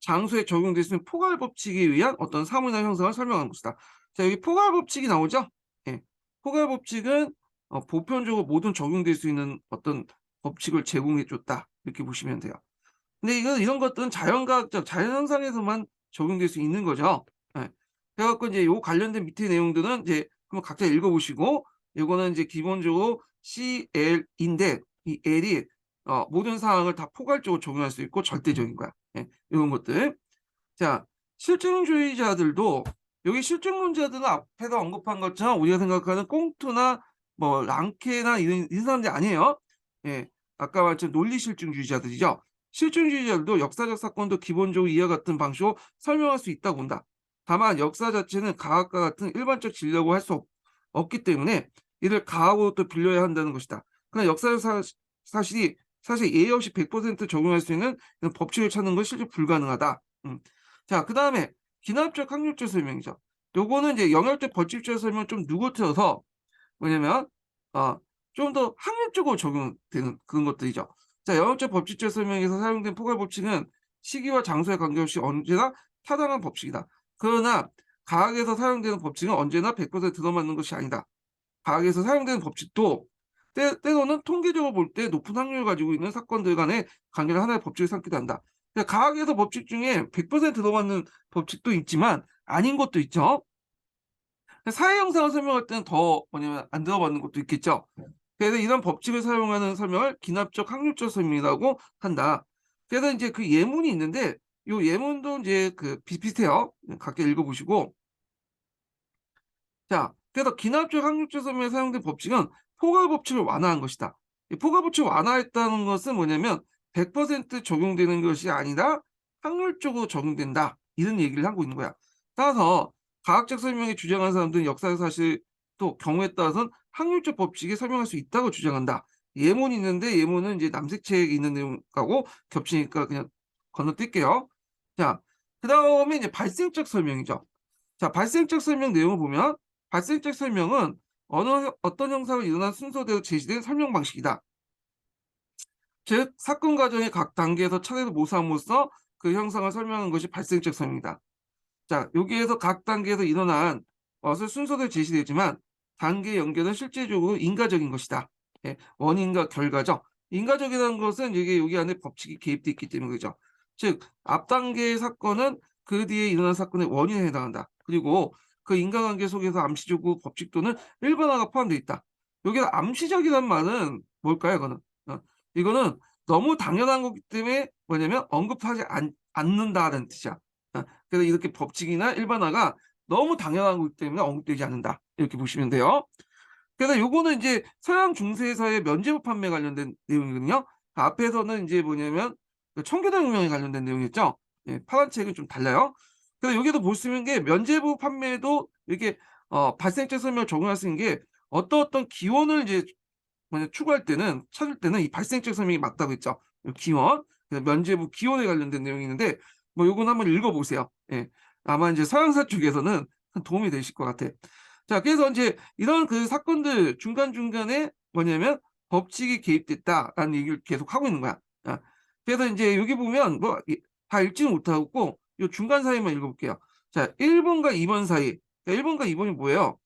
장소에 적용될 수 있는 포괄 법칙에 의한 어떤 사물이나 형상을 설명하는 것이다. 자, 여기 포괄 법칙이 나오죠? 예. 포괄 법칙은 보편적으로 모든 적용될 수 있는 어떤 법칙을 제공해 줬다. 이렇게 보시면 돼요. 근데 이런 것들은 자연과학적 자연현상에서만 적용될 수 있는 거죠. 예. 그래갖고 이제 요 관련된 밑에 내용들은 이제 한번 각자 읽어보시고, 요거는 이제 기본적으로 CL인데 이 L이 모든 사항을 다 포괄적으로 적용할 수 있고 절대적인 거야. 예. 이런 것들. 자, 실증주의자들도 여기 실증론자들은 앞에서 언급한 것처럼 우리가 생각하는 꽁트나 뭐 랑케나 이런 사람들이 아니에요. 예. 아까 말했던 논리 실증주의자들이죠. 실증주의자들도 역사적 사건도 기본적으로 이와 같은 방식으로 설명할 수 있다고 본다. 다만 역사 자체는 과학과 같은 일반적 진리라고 할 수 없기 때문에 이를 과학으로 또 빌려야 한다는 것이다. 그러나 역사적 사실이 사실 예의 없이 100% 적용할 수 있는 이런 법칙을 찾는 건 실제 불가능하다. 자, 그다음에 기납적 확률적 설명이죠. 요거는 이제 영역적 법칙적 설명 좀 누구트여서 뭐냐면 좀 더 확률적으로 적용되는 그런 것들이죠. 자, 영역적 법칙적 설명에서 사용된 포괄 법칙은 시기와 장소에 관계없이 언제나 타당한 법칙이다. 그러나 과학에서 사용되는 법칙은 언제나 100% 들어맞는 것이 아니다. 과학에서 사용되는 법칙도 때로는 통계적으로 볼 때 높은 확률을 가지고 있는 사건들 간의 관계를 하나의 법칙을 삼기도 한다. 그러니까 과학에서 법칙 중에 100% 들어맞는 법칙도 있지만 아닌 것도 있죠. 사회 형상을 설명할 때는 더 뭐냐면 안 들어맞는 것도 있겠죠. 그래서 이런 법칙을 사용하는 설명을 기납적 확률적 설명이라고 한다. 그래서 이제 그 예문이 있는데 이 예문도 이제 그 비슷비슷해요. 각자 읽어보시고. 자, 그래서 기납적 확률적 설명에 사용된 법칙은 포괄 법칙을 완화한 것이다. 이 포괄 법칙을 완화했다는 것은 뭐냐면 100% 적용되는 것이 아니라 확률적으로 적용된다. 이런 얘기를 하고 있는 거야. 따라서 과학적 설명에 주장하는 사람들은 역사적 사실 또 경우에 따라서는 확률적 법칙에 설명할 수 있다고 주장한다. 예문이 있는데 예문은 이제 남색책에 있는 내용하고 겹치니까 그냥 건너뛸게요. 자, 그 다음에 이제 발생적 설명이죠. 자, 발생적 설명 내용을 보면 발생적 설명은 어떤 형상을 일어난 순서대로 제시된 설명 방식이다. 즉, 사건 과정의 각 단계에서 차례로 모사함으로써 그 형상을 설명하는 것이 발생적 설명이다. 자, 여기에서 각 단계에서 일어난 것을 순서대로 제시되지만 단계 연결은 실제적으로 인과적인 것이다. 예, 원인과 결과죠. 인과적이라는 것은 이게 여기 안에 법칙이 개입되어 있기 때문에 그죠. 즉, 앞 단계의 사건은 그 뒤에 일어난 사건의 원인에 해당한다. 그리고 그 인과관계 속에서 암시적으로 법칙 또는 일반화가 포함되어 있다. 여기서 암시적이라는 말은 뭘까요? 이거는 너무 당연한 거기 때문에 뭐냐면 언급하지 않는다는 뜻이야. 그래서 이렇게 법칙이나 일반화가 너무 당연한 거기 때문에 언급되지 않는다. 이렇게 보시면 돼요. 그래서 요거는 이제 서양 중세에서의 면죄부 판매 관련된 내용이거든요. 그 앞에서는 이제 뭐냐면 그 청교도혁명에 관련된 내용이었죠. 예, 파란 책은 좀 달라요. 그래서 여기도 볼 수 있는 게 면죄부 판매도 이렇게 발생적 설명을 적용할 수 있는 게 어떤 기원을 이제 뭐냐 추구할 때는 찾을 때는 이 발생적 설명이 맞다고 했죠. 기원, 면죄부 기원에 관련된 내용이 있는데 뭐 요건 한번 읽어보세요. 예, 아마 이제 서양사 쪽에서는 도움이 되실 것 같아. 자, 그래서 이제 이런 그 사건들 중간중간에 뭐냐면 법칙이 개입됐다라는 얘기를 계속 하고 있는 거야. 그래서 이제 여기 보면 뭐 다 읽지는 못하고 요 중간 사이만 읽어볼게요. 자, 1번과 2번 사이. 1번과 2번이 뭐예요?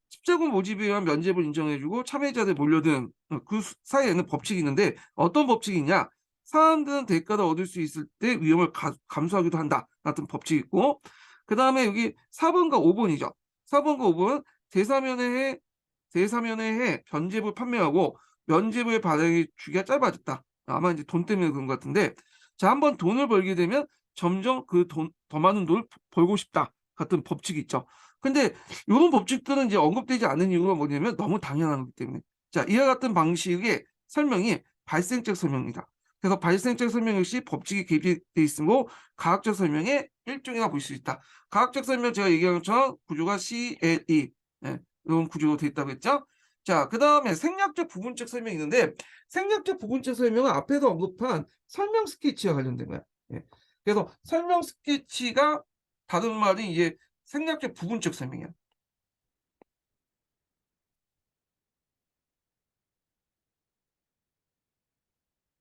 십자군 모집에 의한 면죄부를 인정해주고 참여자들 몰려든 그 사이에는 법칙이 있는데 어떤 법칙이 있냐? 사람들은 대가를 얻을 수 있을 때 위험을 감수하기도 한다. 같은 법칙이 있고 그 다음에 여기 4번과 5번이죠. 4번과 5번은 대사면의 해 변제부 판매하고 면제부의 발행의 주기가 짧아졌다. 아마 이제 돈 때문에 그런 것 같은데, 자, 한번 돈을 벌게 되면 점점 그 더 많은 돈을 벌고 싶다 같은 법칙이 있죠. 근데 이런 법칙들은 이제 언급되지 않은 이유가 뭐냐면 너무 당연한 거기 때문에. 자, 이와 같은 방식의 설명이 발생적 설명이다. 그래서 발생적 설명 역시 법칙이 개입되어 있으므로 과학적 설명의 일종이라 볼 수 있다. 과학적 설명 제가 얘기한 것처럼 구조가 CLE, 이런 구조로 되어 있다고 했죠. 자, 그 다음에 생략적 부분적 설명이 있는데, 생략적 부분적 설명은 앞에서 언급한 설명 스케치와 관련된 거야. 예. 그래서 설명 스케치가 다른 말이 이제 생략적 부분적 설명이야.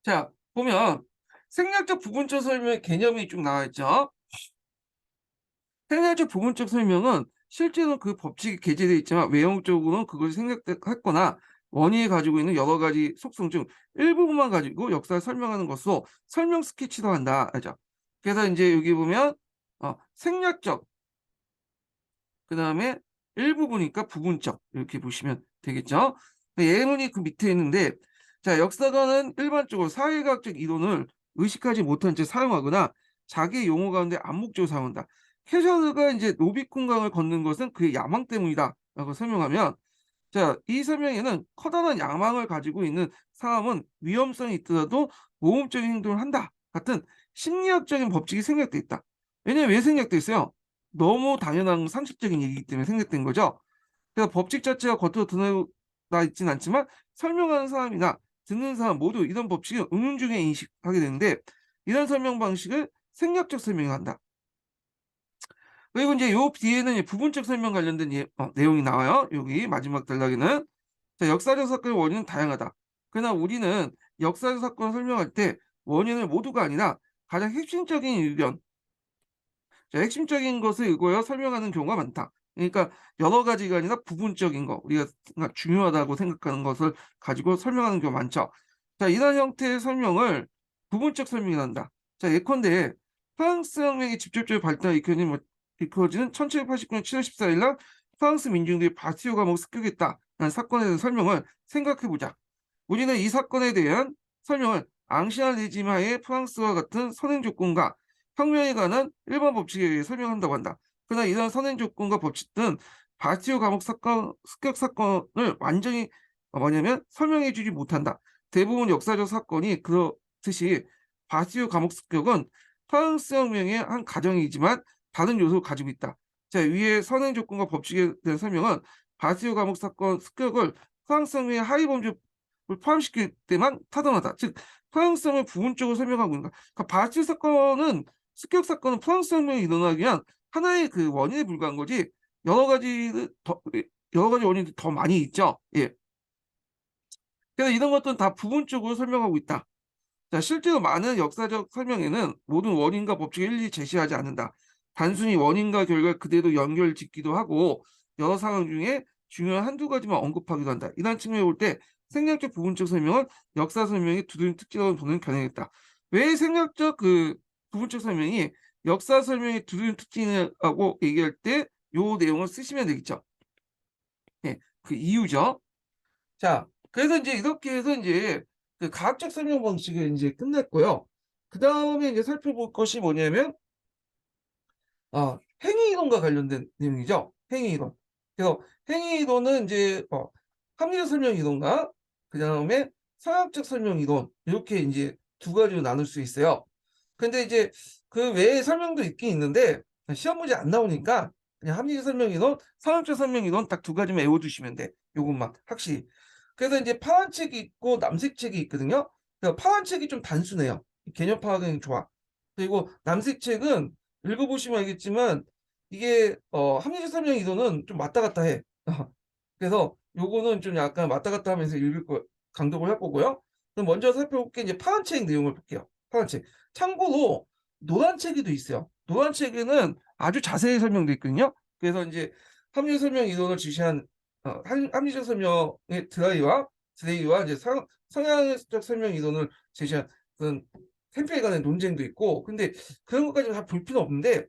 자, 보면 생략적 부분적 설명의 개념이 쭉 나와 있죠. 생략적 부분적 설명은 실제로 그 법칙이 게재되어 있지만 외형적으로는 그것이 생략했거나 원인이 가지고 있는 여러 가지 속성 중 일부분만 가지고 역사를 설명하는 것으로 설명 스케치도 한다. 알죠? 그래서 이제 여기 보면 생략적, 그 다음에 일부분이니까 부분적 이렇게 보시면 되겠죠. 예문이 그 밑에 있는데, 자, 역사가는 일반적으로 사회과학적 이론을 의식하지 못한 채 사용하거나 자기 용어 가운데 암묵적으로 사용한다. 캐셔드가 이제 노비콘강을 걷는 것은 그의 야망 때문이다라고 설명하면, 자, 이 설명에는 커다란 야망을 가지고 있는 사람은 위험성이 있더라도 모험적인 행동을 한다 같은 심리학적인 법칙이 생략돼 있다. 왜냐면 왜 생략돼 있어요? 너무 당연한 상식적인 얘기이기 때문에 생략된 거죠. 그래서 법칙 자체가 겉으로 드러나 있진 않지만 설명하는 사람이나 듣는 사람 모두 이런 법칙을 은연중에 인식하게 되는데, 이런 설명 방식을 생략적 설명을 한다. 그리고 이제 요 뒤에는 부분적 설명 관련된 내용이 나와요. 여기 마지막 단락에는, 자, 역사적 사건의 원인은 다양하다. 그러나 우리는 역사적 사건을 설명할 때 원인을 모두가 아니라 가장 핵심적인 의견, 자, 핵심적인 것을 이거여 설명하는 경우가 많다. 그러니까 여러 가지가 아니라 부분적인 거, 우리가 중요하다고 생각하는 것을 가지고 설명하는 경우가 많죠. 자, 이런 형태의 설명을 부분적 설명이란다. 자, 예컨대 프랑스 혁명이 직접적으로 발달한 이끌어지는 1789년 7월 14일 날 프랑스 민중들이 바스티오 감옥을 습격했다라는 사건에 대한 설명을 생각해보자. 우리는 이 사건에 대한 설명을 앙시안 레지임 하에 프랑스와 같은 선행 조건과 혁명에 관한 일반 법칙에 의해 설명한다고 한다. 그러나 이러한 선행 조건과 법칙은 바스티오 감옥 사건, 습격 사건을 완전히 뭐냐면 설명해주지 못한다. 대부분 역사적 사건이 그렇듯이 바스티오 감옥 습격은 프랑스 혁명의 한 과정이지만 다른 요소를 가지고 있다. 자, 위에 선행 조건과 법칙에 대한 설명은 바스티오 감옥 사건 습격을 프랑스 혁명의 하위 범죄 포함시킬 때만 타당하다. 즉, 프랑스성을 부분적으로 설명하고 있는 거야. 그러니까 바스틸 사건은, 습격 사건은 프랑스 혁명이 일어나기 위한 하나의 그 원인에 불과한 거지, 여러 가지 여러 가지 원인이 더 많이 있죠. 예. 그래서 이런 것들은 다 부분적으로 설명하고 있다. 자, 실제로 많은 역사적 설명에는 모든 원인과 법칙을 일일이 제시하지 않는다. 단순히 원인과 결과를 그대로 연결짓기도 하고 여러 상황 중에 중요한 한두 가지만 언급하기도 한다. 이런 측면에 볼 때 생략적 부분적 설명은 역사 설명의 두드러진 특징으로 보는 겨냥했다. 왜 생략적 그 부분적 설명이 역사 설명의 두드러진 특징이라고 얘기할 때 요 내용을 쓰시면 되겠죠. 예, 그 이유죠. 자, 그래서 이제 이렇게 해서 이제 그 과학적 설명 방식을 이제 끝냈고요. 그 다음에 이제 살펴볼 것이 뭐냐면, 행위 이론과 관련된 내용이죠. 행위 이론. 그래서 행위 이론은 이제 합리적 설명 이론과 그 다음에 상학적 설명 이론, 이렇게 이제 두 가지로 나눌 수 있어요. 근데 이제 그 외에 설명도 있긴 있는데 시험 문제 안 나오니까 그냥 합리적 설명 이론, 상학적 설명 이론 딱 두 가지만 외워두시면 돼. 요것만 확실히. 그래서 이제 파란 책이 있고 남색 책이 있거든요. 그래서 파란 책이 좀 단순해요. 개념 파악은 좋아. 그리고 남색 책은 읽어보시면 알겠지만 이게 합리적 설명 이론은 좀 왔다 갔다 해. 그래서 요거는 좀 약간 왔다 갔다 하면서 읽을 거 강독을 할 거고요. 그럼 먼저 살펴볼 게 이제 파란 책 내용을 볼게요. 파란 책. 참고로 노란 책에도 있어요. 노란 책에는 아주 자세히 설명되어 있거든요. 그래서 이제 합리적 설명 이론을 지시한 합리적 설명의 드레이와 이제 성향적 설명 이론을 제시한 그런 템페에 관한 논쟁도 있고, 근데 그런 것까지 다 볼 필요 없는데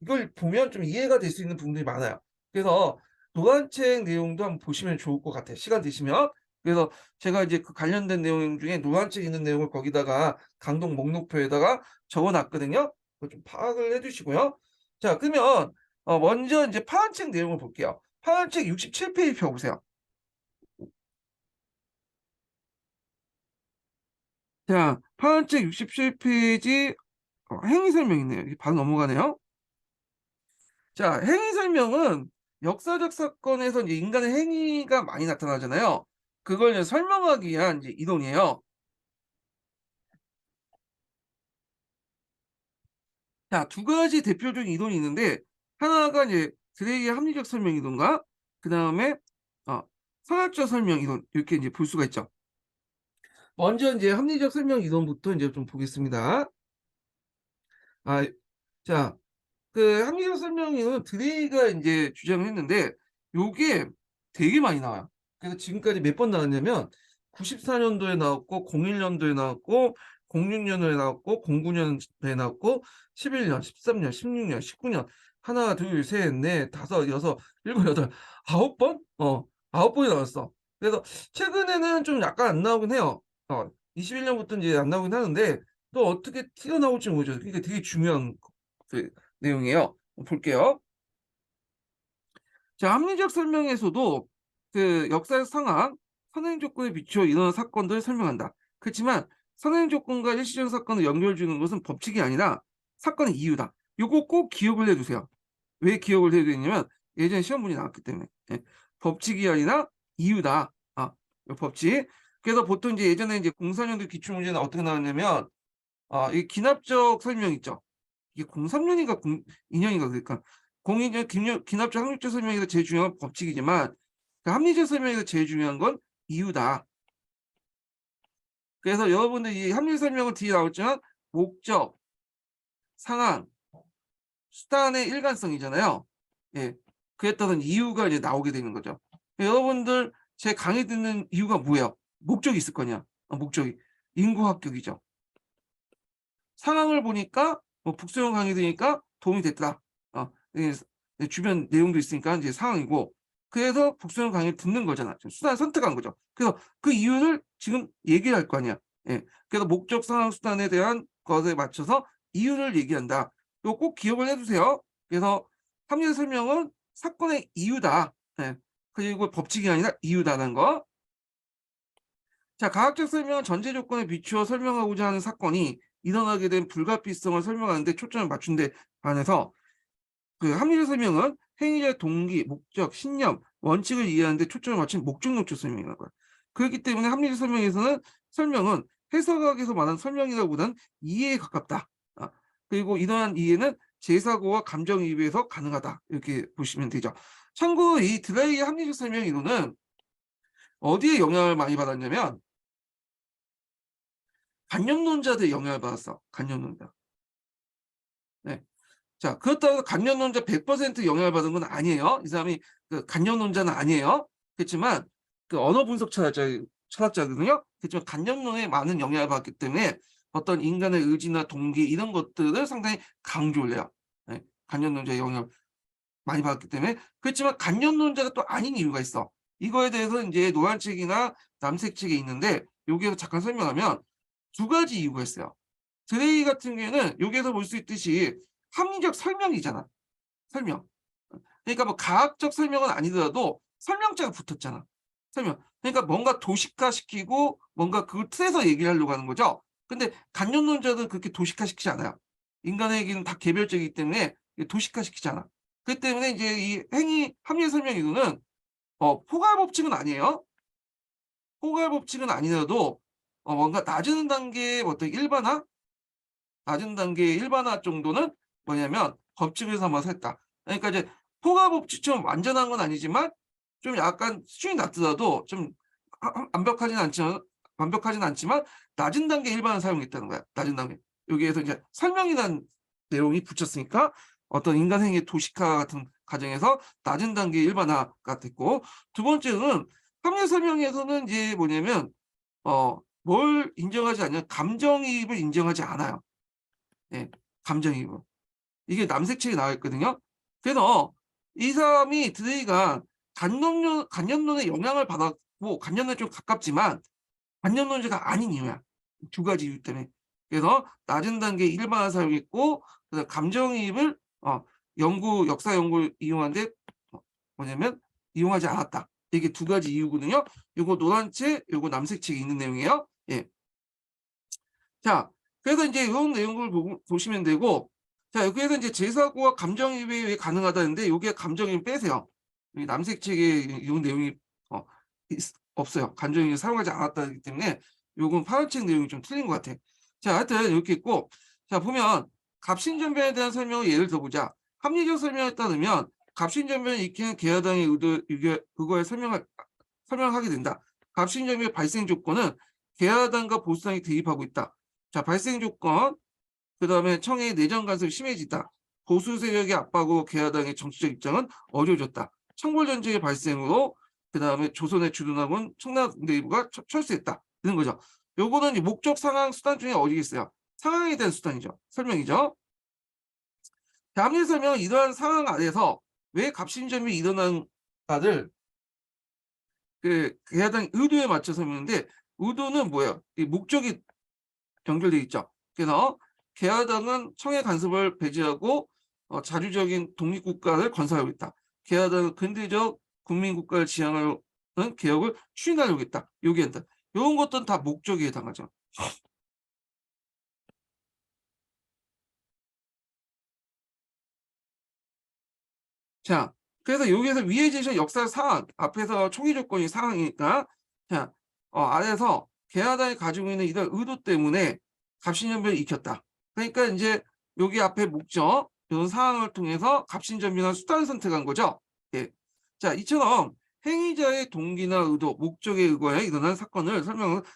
이걸 보면 좀 이해가 될 수 있는 부분들이 많아요. 그래서 노란책 내용도 한번 보시면 좋을 것 같아요. 시간 되시면. 그래서 제가 이제 그 관련된 내용 중에 노란책 있는 내용을 거기다가 강동 목록표에다가 적어놨거든요. 그거 좀 파악을 해주시고요. 자, 그러면 먼저 이제 파란책 내용을 볼게요. 파란책 67페이지 펴보세요. 자, 파란책 67페이지 행위 설명이네요. 이게 바로 넘어가네요. 자, 행위 설명은 역사적 사건에서 이제 인간의 행위가 많이 나타나잖아요. 그걸 이제 설명하기 위한 이제 이론이에요. 자, 두 가지 대표적인 이론이 있는데, 하나가 이제 드레이의 합리적 설명 이론과, 그 다음에, 선학적 설명 이론, 이렇게 이제 볼 수가 있죠. 먼저 이제 합리적 설명 이론부터 이제 좀 보겠습니다. 아, 자, 그 합리적 설명에는 드레이가 이제 주장을 했는데 요게 되게 많이 나와요. 그래서 지금까지 몇 번 나왔냐면 94년도에 나왔고 01년도에 나왔고 06년도에 나왔고 09년도에 나왔고 11년, 13년, 16년, 19년 하나, 둘, 셋, 넷, 다섯, 여섯, 일곱, 여덟, 아홉 번? 9번이 나왔어. 그래서 최근에는 좀 약간 안 나오긴 해요. 21년부터 이제 안 나오긴 하는데 또 어떻게 튀어나올지 모르죠. 그게 되게 중요한 그 내용이에요. 볼게요. 자, 합리적 설명에서도 그 역사적 상황, 선행 조건에 비추어 일어난 사건들을 설명한다. 그렇지만 선행 조건과 일시적 사건을 연결 주는 것은 법칙이 아니라 사건의 이유다. 요거 꼭 기억을 해두세요. 왜 기억을 해야 되냐면 예전에 시험 문제 나왔기 때문에. 예. 법칙이 아니라 이유다. 요 법칙. 그래서 보통 이제 예전에 이제 04년도 기출문제는 어떻게 나왔냐면 이 기납적 설명 있죠. 이게 03년인가 02년인가 그러니까 02년 기납적 확률적 설명에서 제일 중요한 법칙이지만 그 합리적 설명에서 제일 중요한 건 이유다. 그래서 여러분들 이 합리 설명은 뒤에 나왔지만 목적, 상황, 수단의 일관성이잖아요. 예. 그에 따른 이유가 이제 나오게 되는 거죠. 여러분들 제 강의 듣는 이유가 뭐예요? 목적이 있을 거냐? 목적이 인구 합격이죠. 상황을 보니까 뭐 북소형 강의 들으니까 도움이 됐다. 주변 내용도 있으니까 이제 상황이고 그래서 북소형 강의를 듣는 거잖아. 수단을 선택한 거죠. 그래서 그 이유를 지금 얘기할 거 아니야. 예. 그래서 목적, 상황, 수단에 대한 것에 맞춰서 이유를 얘기한다. 이거 꼭 기억을 해두세요. 그래서 합리적 설명은 사건의 이유다. 예. 그리고 법칙이 아니라 이유다라는 거. 자, 과학적 설명은 전제 조건에 비추어 설명하고자 하는 사건이 일어나게 된 불가피성을 설명하는 데 초점을 맞춘 데 반해서 그 합리적 설명은 행위의 동기, 목적, 신념, 원칙을 이해하는 데 초점을 맞춘 목적론적 설명이라는 거예요. 그렇기 때문에 합리적 설명에서는 설명은 해석학에서 말하는 설명이라기보다는 이해에 가깝다. 그리고 이러한 이해는 제사고와 감정이입에서 가능하다. 이렇게 보시면 되죠. 참고로 이 드라이의 합리적 설명 이론은 어디에 영향을 많이 받았냐면 간념론자들의 영향을 받았어. 간념론자. 네. 자, 그렇다고 간념론자 100% 영향을 받은 건 아니에요. 이 사람이 그 간념론자는 아니에요. 그렇지만 그 언어 분석 철학자거든요. 그렇지만 간념론에 많은 영향을 받기 때문에 어떤 인간의 의지나 동기 이런 것들을 상당히 강조를 해요. 네. 간념론자의 영향을 많이 받았기 때문에. 그렇지만 간념론자가 또 아닌 이유가 있어. 이거에 대해서 이제 노란책이나 남색책에 있는데 여기에서 잠깐 설명하면 두 가지 이유가 있어요. 드레이 같은 경우에는 여기에서 볼 수 있듯이 합리적 설명이잖아. 설명. 그러니까 뭐 과학적 설명은 아니더라도 설명자가 붙었잖아. 설명. 그러니까 뭔가 도식화시키고 뭔가 그 틀에서 얘기를 하려고 하는 거죠. 근데 간념론자들은 그렇게 도식화시키지 않아요. 인간의 얘기는 다 개별적이기 때문에 도식화시키지 않아. 그렇기 때문에 이제 이 행위 합리 설명 이론은 포괄 법칙은 아니에요. 포괄 법칙은 아니라도 뭔가 낮은 단계의 어떤 일반화, 낮은 단계의 일반화 정도는 뭐냐면 법칙을 삼아서 했다. 그러니까 이제 포괄 법칙처럼 완전한 건 아니지만 좀 약간 수준이 낮더라도 좀 완벽하진 않지만 낮은 단계 일반을 사용했다는 거야. 낮은 단계. 여기에서 이제 설명이라는 내용이 붙였으니까 어떤 인간 행위의 도식화 같은 과정에서 낮은 단계 일반화가 됐고 두 번째는 합리 설명에서는 이제 뭐냐면 뭘 인정하지 않냐 감정이입을 인정하지 않아요. 예, 감정이입. 이게 남색책에 나와 있거든요. 그래서 이 사람이 드레이가 간접론의 영향을 받았고 간접론에 좀 가깝지만 간접론자가 아닌 이유야. 두 가지 이유 때문에. 그래서 낮은 단계 일반화 사용했고 그다음 감정이입을 역사 연구 이용하는데 뭐냐면 이용하지 않았다. 이게 두 가지 이유거든요. 요거 노란책, 요거 남색책에 있는 내용이에요. 예. 자, 그래서 이제 이런 내용을 보시면 되고, 자, 그래서 이제 제사고와 감정이입이 왜 가능하다는데, 요게 감정이입 빼세요. 이 남색책에 이런 내용이 없어요. 감정이입 사용하지 않았다기 때문에, 요건 파란책 내용이 좀 틀린 것 같아. 자, 하여튼 이렇게 있고, 자, 보면 갑신전변에 대한 설명을 예를 들어보자. 합리적 설명에 따르면 갑신전변을 일으키는 계야당의 의거에 설명하게 된다. 갑신전변의 발생 조건은 계야당과 보수당이 대립하고 있다. 자, 발생 조건, 그 다음에 청해의 내정 간섭이 심해지다. 보수 세력의 압박으로 계야당의 정치적 입장은 어려워졌다. 청벌전쟁의 발생으로 그 다음에 조선의 주둔하고는 청나라 내부가 철수했다. 이런 거죠. 요거는 이제 목적, 상황, 수단 중에 어디겠어요? 상황에 대한 수단이죠. 설명이죠. 합리 설명은 이러한 상황 안에서 왜 갑신점이 일어난가를 계야당 의도에 맞춰 설명하는데 의도는 뭐예요? 이 목적이 연결되어 있죠. 그래서 계야당은 청해 간섭을 배제하고 자주적인 독립국가를 건설하고 있다. 계야당은 근대적 국민국가를 지향하는 개혁을 추진하려고 했다. 요기한다. 이런 것들은 다 목적에 해당하죠. 자, 그래서 여기에서 위에 제시한 역사 상황, 앞에서 초기 조건이 상황이니까, 자, 아래에서 계야당이 가지고 있는 이런 의도 때문에 갑신전변이 익혔다. 그러니까 이제 여기 앞에 목적, 이런 상황을 통해서 갑신전변한 수단을 선택한 거죠. 예. 자, 이처럼 행위자의 동기나 의도, 목적에 의거해 일어난 사건을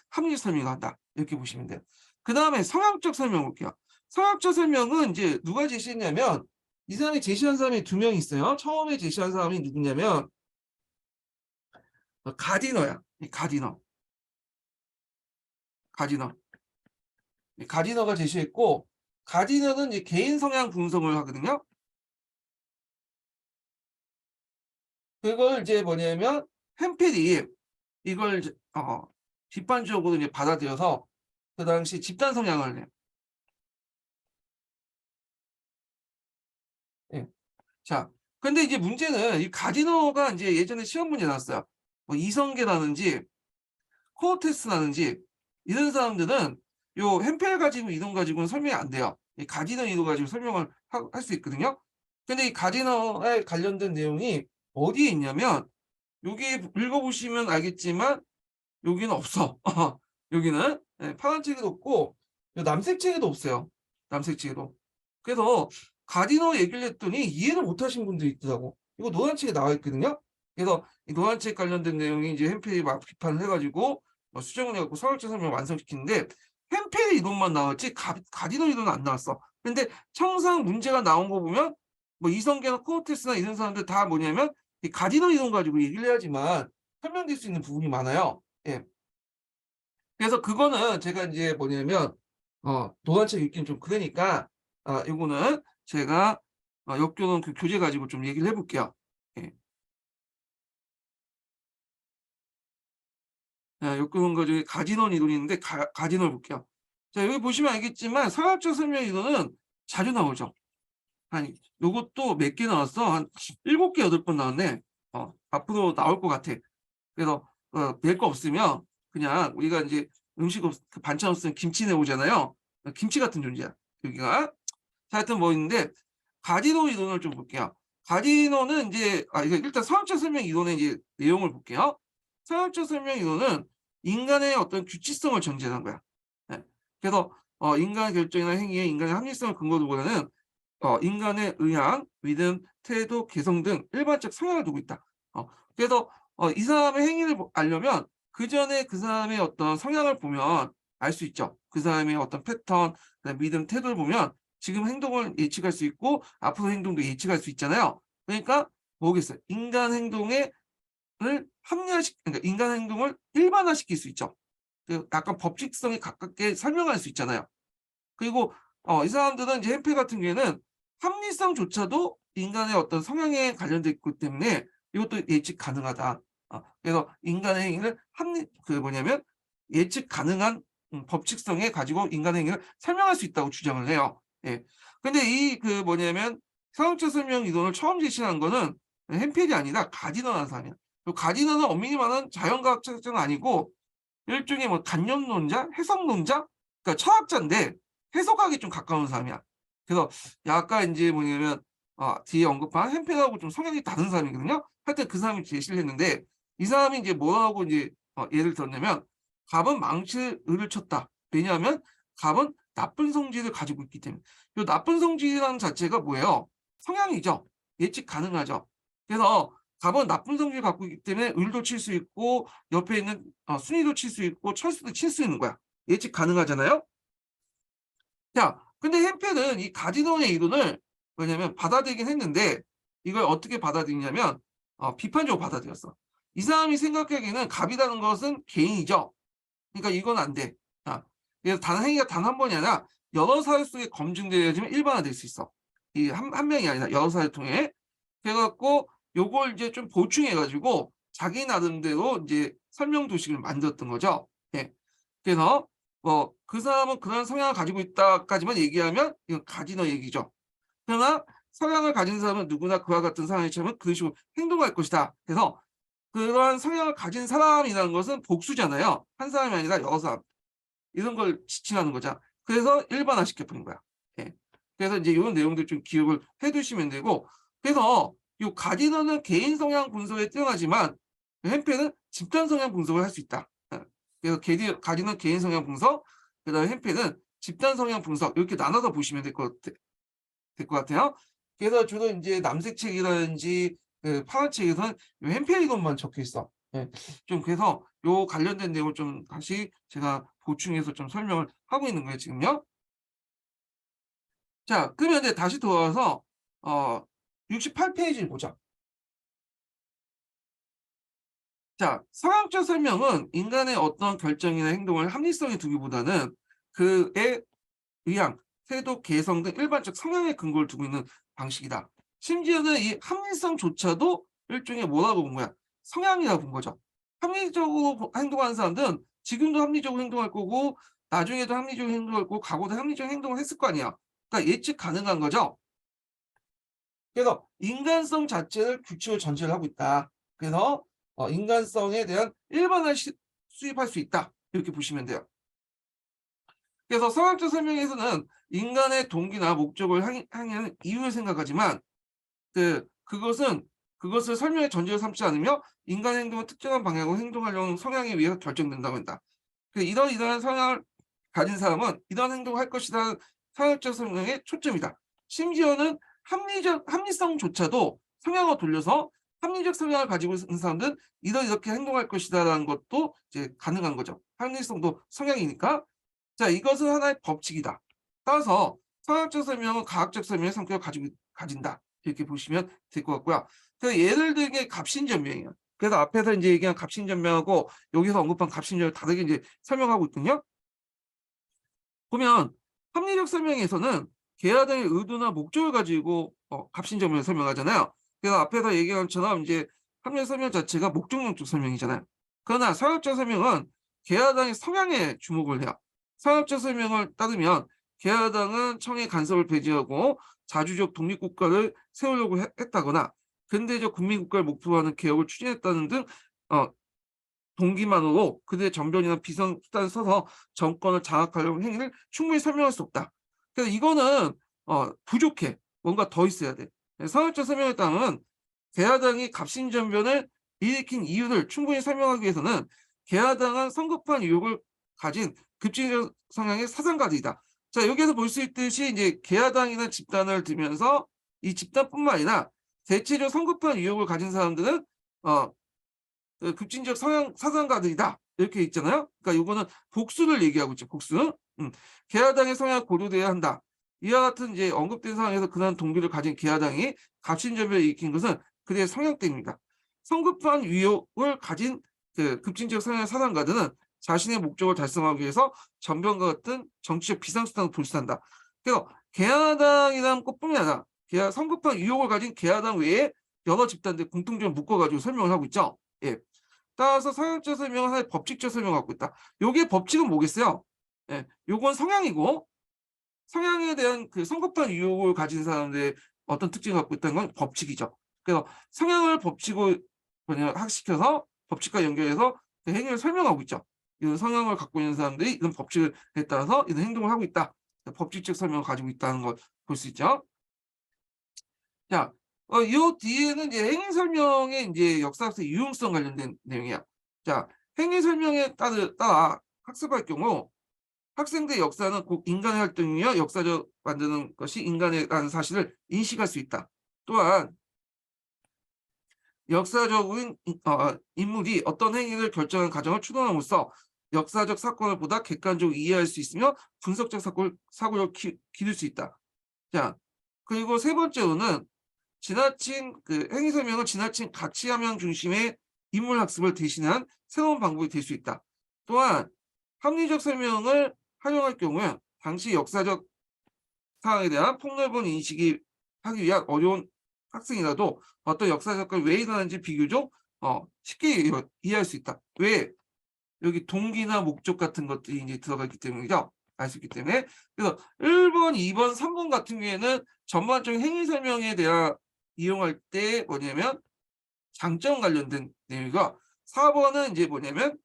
합리 설명한다. 이렇게 보시면 돼요. 그 다음에 성향적 설명 볼게요. 성향적 설명은 이제 누가 제시했냐면 이 사람이 제시한 사람이 두 명 있어요. 처음에 제시한 사람이 누구냐면 가디너야. 가디너. 가디너. 가디너가 제시했고 가디너는 이제 개인 성향 분석을 하거든요. 그걸 이제 뭐냐면 햄필이 이걸 이제, 비판적으로 이제 받아들여서 그 당시 집단 성향을 해요. 예. 자, 근데 이제 문제는 이 가디너가 이제 예전에 시험 문제 나왔어요. 뭐 이성계라든지 코어테스라든지 이런 사람들은 요 햄펠 가지고 이동 가지고는 설명이 안 돼요. 이 가디너 이동 가지고 설명을 할 수 있거든요. 근데 이 가디너에 관련된 내용이 어디에 있냐면 여기 읽어보시면 알겠지만 여기는 없어. 여기는 파란 책에도 없고 남색 책에도 없어요. 남색 책에도. 그래서 가디너 얘기를 했더니 이해를 못하신 분들이 있더라고. 이거 노란 책에 나와 있거든요. 그래서 이 노란 책 관련된 내용이 이제 햄펠이 막 비판을 해가지고 수정을 해갖고 서울제 설명 완성시키는데 햄펠의 이론만 나왔지 가디너 이론은 안 나왔어. 근데 청상 문제가 나온 거 보면 뭐 이성계나 코어테스나 이런 사람들 다 뭐냐면 이 가디너 이론 가지고 얘기를 해야지만 설명될 수 있는 부분이 많아요. 예. 그래서 그거는 제가 이제 뭐냐면 노란책 읽기는 좀 그러니까 요거는 제가 역교는 그 교재 가지고 좀 얘기를 해볼게요. 예. 역교는 가지고 가디널 이론이 있는데 가디널 볼게요. 자, 여기 보시면 알겠지만 상학적 설명 이론은 자주 나오죠. 아니, 요것도 몇 개 나왔어? 한 7개, 8번 나왔네. 앞으로 나올 것 같아. 그래서 낼 거 없으면 그냥 우리가 이제 그 반찬 없으면 김치 내오잖아요. 김치 같은 존재야. 여기가. 자, 하여튼 뭐 있는데 가디노 이론을 좀 볼게요. 가디노는 이제 이거 일단 서학적 설명 이론의 이제 내용을 볼게요. 서학적 설명 이론은 인간의 어떤 규칙성을 전제하는 거야. 네. 그래서 인간의 결정이나 행위에 인간의 합리성을 근거로 보는 인간의 의향, 믿음, 태도, 개성 등 일반적 성향을 두고 있다. 그래서 이 사람의 행위를 알려면 그 전에 그 사람의 어떤 성향을 보면 알 수 있죠. 그 사람의 어떤 패턴, 믿음, 태도를 보면 지금 행동을 예측할 수 있고 앞으로 행동도 예측할 수 있잖아요. 그러니까 뭐겠어요? 인간 행동을 그러니까 인간 행동을 일반화시킬 수 있죠. 약간 법칙성에 가깝게 설명할 수 있잖아요. 그리고 이 사람들은 이제 햄페 같은 경우에는 합리성조차도 인간의 어떤 성향에 관련돼 있기 때문에 이것도 예측 가능하다. 그래서 인간의 행위를 뭐냐면 예측 가능한 법칙성에 가지고 인간의 행위를 설명할 수 있다고 주장을 해요. 예. 근데 이 뭐냐면 상업적 설명 이론을 처음 제시한 거는 햄펠이 아니라 가디너라는 사람이야. 가디너는 엄밀히 말하는 자연과학 철학자는 아니고 일종의 뭐 관념론자, 해석론자, 그러니까 철학자인데 해석학에 좀 가까운 사람이야. 그래서 약간 인제 뭐냐면 뒤에 언급한 햄펠하고 좀 성향이 다른 사람이거든요. 하여튼 그 사람이 제시를 했는데 이 사람이 인제 뭐라고 인제 예를 들었냐면 "갑은 망치를 을을 쳤다." 왜냐하면 갑은 나쁜 성질을 가지고 있기 때문에. 요 나쁜 성질이라는 자체가 뭐예요? 성향이죠. 예측 가능하죠. 그래서 갑은 나쁜 성질을 갖고 있기 때문에 을도 칠 수 있고 옆에 있는 순이도 칠 수 있고 철수도 칠 수 있는 거야. 예측 가능하잖아요. 자, 근데 햄펠은 이 가디너의 이론을 뭐냐면 받아들이긴 했는데 이걸 어떻게 받아들이냐면 비판적으로 받아들였어. 이 사람이 생각하기에는 갑이라는 것은 개인이죠. 그러니까 이건 안 돼. 그래서 행위가 단 한 번이 아니라 여러 사례 속에 검증되어야지만 일반화될 수 있어. 이 한 명이 아니라 여러 사례를 통해. 그래 갖고 요걸 이제 좀 보충해 가지고 자기 나름대로 인제 설명 도식을 만들었던 거죠. 예. 그래서 뭐 그 사람은 그런 성향을 가지고 있다까지만 얘기하면 이건 가디너 얘기죠. 그러나 성향을 가진 사람은 누구나 그와 같은 상황에 처하면 그런 식으로 행동할 것이다. 그래서 그러한 성향을 가진 사람이라는 것은 복수잖아요. 한 사람이 아니라 여러 사람. 이런 걸 지칭하는 거죠. 그래서 일반화시켜 버린 거야. 예. 그래서 인제 요런 내용들 좀 기억을 해 두시면 되고 그래서 요 가디너는 개인 성향 분석에 뛰어나지만 햄펠은 집단 성향 분석을 할 수 있다. 그래서 가디너 개인 성향 분석, 그다음에 햄펠은 집단 성향 분석 이렇게 나눠서 보시면 될 것 같아요. 그래서 주로 인제 남색 책이라든지 파란 책에서는 요 햄펠 이것만 적혀 있어. 예. 좀 그래서 요 관련된 내용을 좀 다시 제가 보충해서 좀 설명을 하고 있는 거예요 지금요. 자, 그러면 이제 다시 돌아와서 어 68 페이지를 보자. 자, 상황적 설명은 인간의 어떤 결정이나 행동을 합리성에 두기보다는 그의 의향, 태도, 개성 등 일반적 성향의 근거를 두고 있는 방식이다. 심지어는 이 합리성조차도 일종의 뭐라고 본 거야? 성향이라고 본 거죠. 합리적으로 행동하는 사람들은 지금도 합리적으로 행동할 거고 나중에도 합리적으로 행동할 거고 과거도 합리적인 행동을 했을 거 아니야. 그러니까 예측 가능한 거죠. 그래서 인간성 자체를 규칙으로 전제를 하고 있다. 그래서 인간성에 대한 일반화 수입할 수 있다. 이렇게 보시면 돼요. 그래서 성학적 설명에서는 인간의 동기나 목적을 항의하는 이유를 생각하지만 그것을 설명의 전제로 삼지 않으며 인간의 행동은 특정한 방향으로 행동하려는 성향에 의해서 결정된다고 한다. 이러한 성향을 가진 사람은 이러한 행동을 할 것이라는 성학적 설명의 초점이다. 심지어는 합리성조차도 성향으로 돌려서 합리적 성향을 가지고 있는 사람들은 이렇게 행동할 것이다라는 것도 이제 가능한 거죠. 합리성도 성향이니까. 자, 이것은 하나의 법칙이다. 따라서 성향적 설명은 과학적 설명의 성격을 가진다. 이렇게 보시면 될 것 같고요. 그 예를 들게 갑신전명이에요. 그래서 앞에서 이제 얘기한 갑신전명하고 여기서 언급한 갑신전명을 다르게 이제 설명하고 있거든요. 보면 합리적 설명에서는 계하등의 의도나 목적을 가지고 갑신전명을 설명하잖아요. 그래서 앞에서 얘기한 것처럼 이제 합리적 설명 자체가 목적론적 설명이잖아요. 그러나 사역적 설명은 계하당의 성향에 주목을 해요. 사역적 설명을 따르면 계하당은 청의 간섭을 배제하고 자주적 독립국가를 세우려고 했다거나 근대적 국민국가를 목표로 하는 개혁을 추진했다는 등 동기만으로 그들의 정변이나 비선 수단을 써서 정권을 장악하려는 행위를 충분히 설명할 수 없다. 그래서 이거는 부족해. 뭔가 더 있어야 돼. 사회적 설명에 따르면 개화당이 갑신전변을 일으킨 이유를 충분히 설명하기 위해서는 개화당은 성급한 유혹을 가진 급진적 성향의 사상가들이다. 자, 여기에서 볼 수 있듯이 이제 개화당이라는 집단을 들면서 이 집단뿐만 아니라 대체적 성급한 유혹을 가진 사람들은 급진적 성향 사상가들이다. 이렇게 있잖아요. 그러니까 요거는 복수를 얘기하고 있죠. 복수. 개화당의 성향을 고려돼야 한다. 이와 같은 이제 언급된 상황에서 그러한 동기를 가진 개화당이 갑신전변을 일으킨 것은 그들의 성향 때문이다. 성급한 위협을 가진 급진적 성향의 사상가들은 자신의 목적을 달성하기 위해서 전변과 같은 정치적 비상수단을 도출한다. 그래서 개화당이라는 것뿐만 아니라 성급한 유혹을 가진 계하당 외에 여러 집단들 공통점을 묶어가지고 설명을 하고 있죠. 예. 따라서 서열적 설명은 하나의 법칙적 설명을 갖고 있다. 요게 법칙은 뭐겠어요? 예. 요건 성향이고, 성향에 대한 그 성급한 유혹을 가진 사람들의 어떤 특징을 갖고 있다는 건 법칙이죠. 그래서 성향을 법칙으로 학시켜서 법칙과 연결해서 그 행위를 설명하고 있죠. 이런 성향을 갖고 있는 사람들이 이런 법칙에 따라서 이런 행동을 하고 있다. 법칙적 설명을 가지고 있다는 걸 볼 수 있죠. 자, 이 뒤에는 이제 행위 설명의 이제 역사학적 유용성 관련된 내용이야. 자, 행위 설명에 따라 학습할 경우 학생들 역사는 곧 인간의 활동이며 역사적 만드는 것이 인간이라는 사실을 인식할 수 있다. 또한 역사적인 인물이 어떤 행위를 결정하는 과정을 추론함으로써 역사적 사건을 보다 객관적으로 이해할 수 있으며 분석적 사고를 기를 수 있다. 자, 그리고 세 번째로는 지나친 그 행위 설명은 지나친 가치 함양 중심의 인물 학습을 대신한 새로운 방법이 될 수 있다. 또한 합리적 설명을 활용할 경우에 당시 역사적 상황에 대한 폭넓은 인식이 하기 위한 어려운 학생이라도 어떤 역사 사건이 왜 일어나는지 비교적 쉽게 이해할 수 있다. 왜? 여기 동기나 목적 같은 것들이 이제 들어가 있기 때문이죠. 알 수 있기 때문에. 그래서 1번, 2번, 3번 같은 경우에는 전반적인 행위 설명에 대한 이용할 때 뭐냐면 장점 관련된 내용이고, 4번은 이제 뭐냐면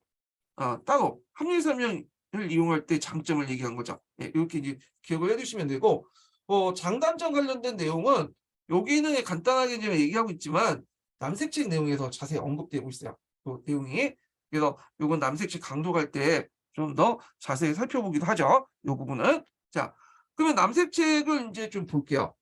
따로 합리 설명을 이용할 때 장점을 얘기한 거죠. 예, 이렇게 이제 기억을 해두시면 되고, 장단점 관련된 내용은 여기는 간단하게 이제 얘기하고 있지만 남색책 내용에서 자세히 언급되고 있어요. 그 내용이. 그래서 요건 남색책 강조할 때 좀 더 자세히 살펴보기도 하죠. 요 부분은. 자, 그러면 남색책을 이제 좀 볼게요.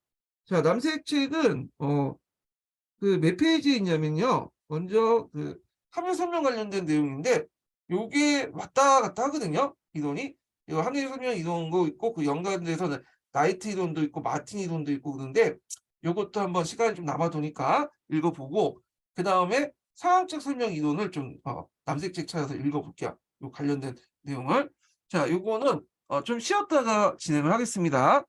자, 남색책은 그 몇 페이지에 있냐면요. 먼저 그 합의 설명 관련된 내용인데 요게 왔다 갔다 하거든요. 이론이. 이거 합의 설명 이론도 있고 그 연관돼서는 나이트 이론도 있고 마틴 이론도 있고 그런데 요것도 한번 시간이 좀 남아도니까 읽어보고 그 다음에 상황적 설명 이론을 좀 남색책 찾아서 읽어볼게요. 요 관련된 내용을. 자, 요거는 좀 쉬었다가 진행을 하겠습니다.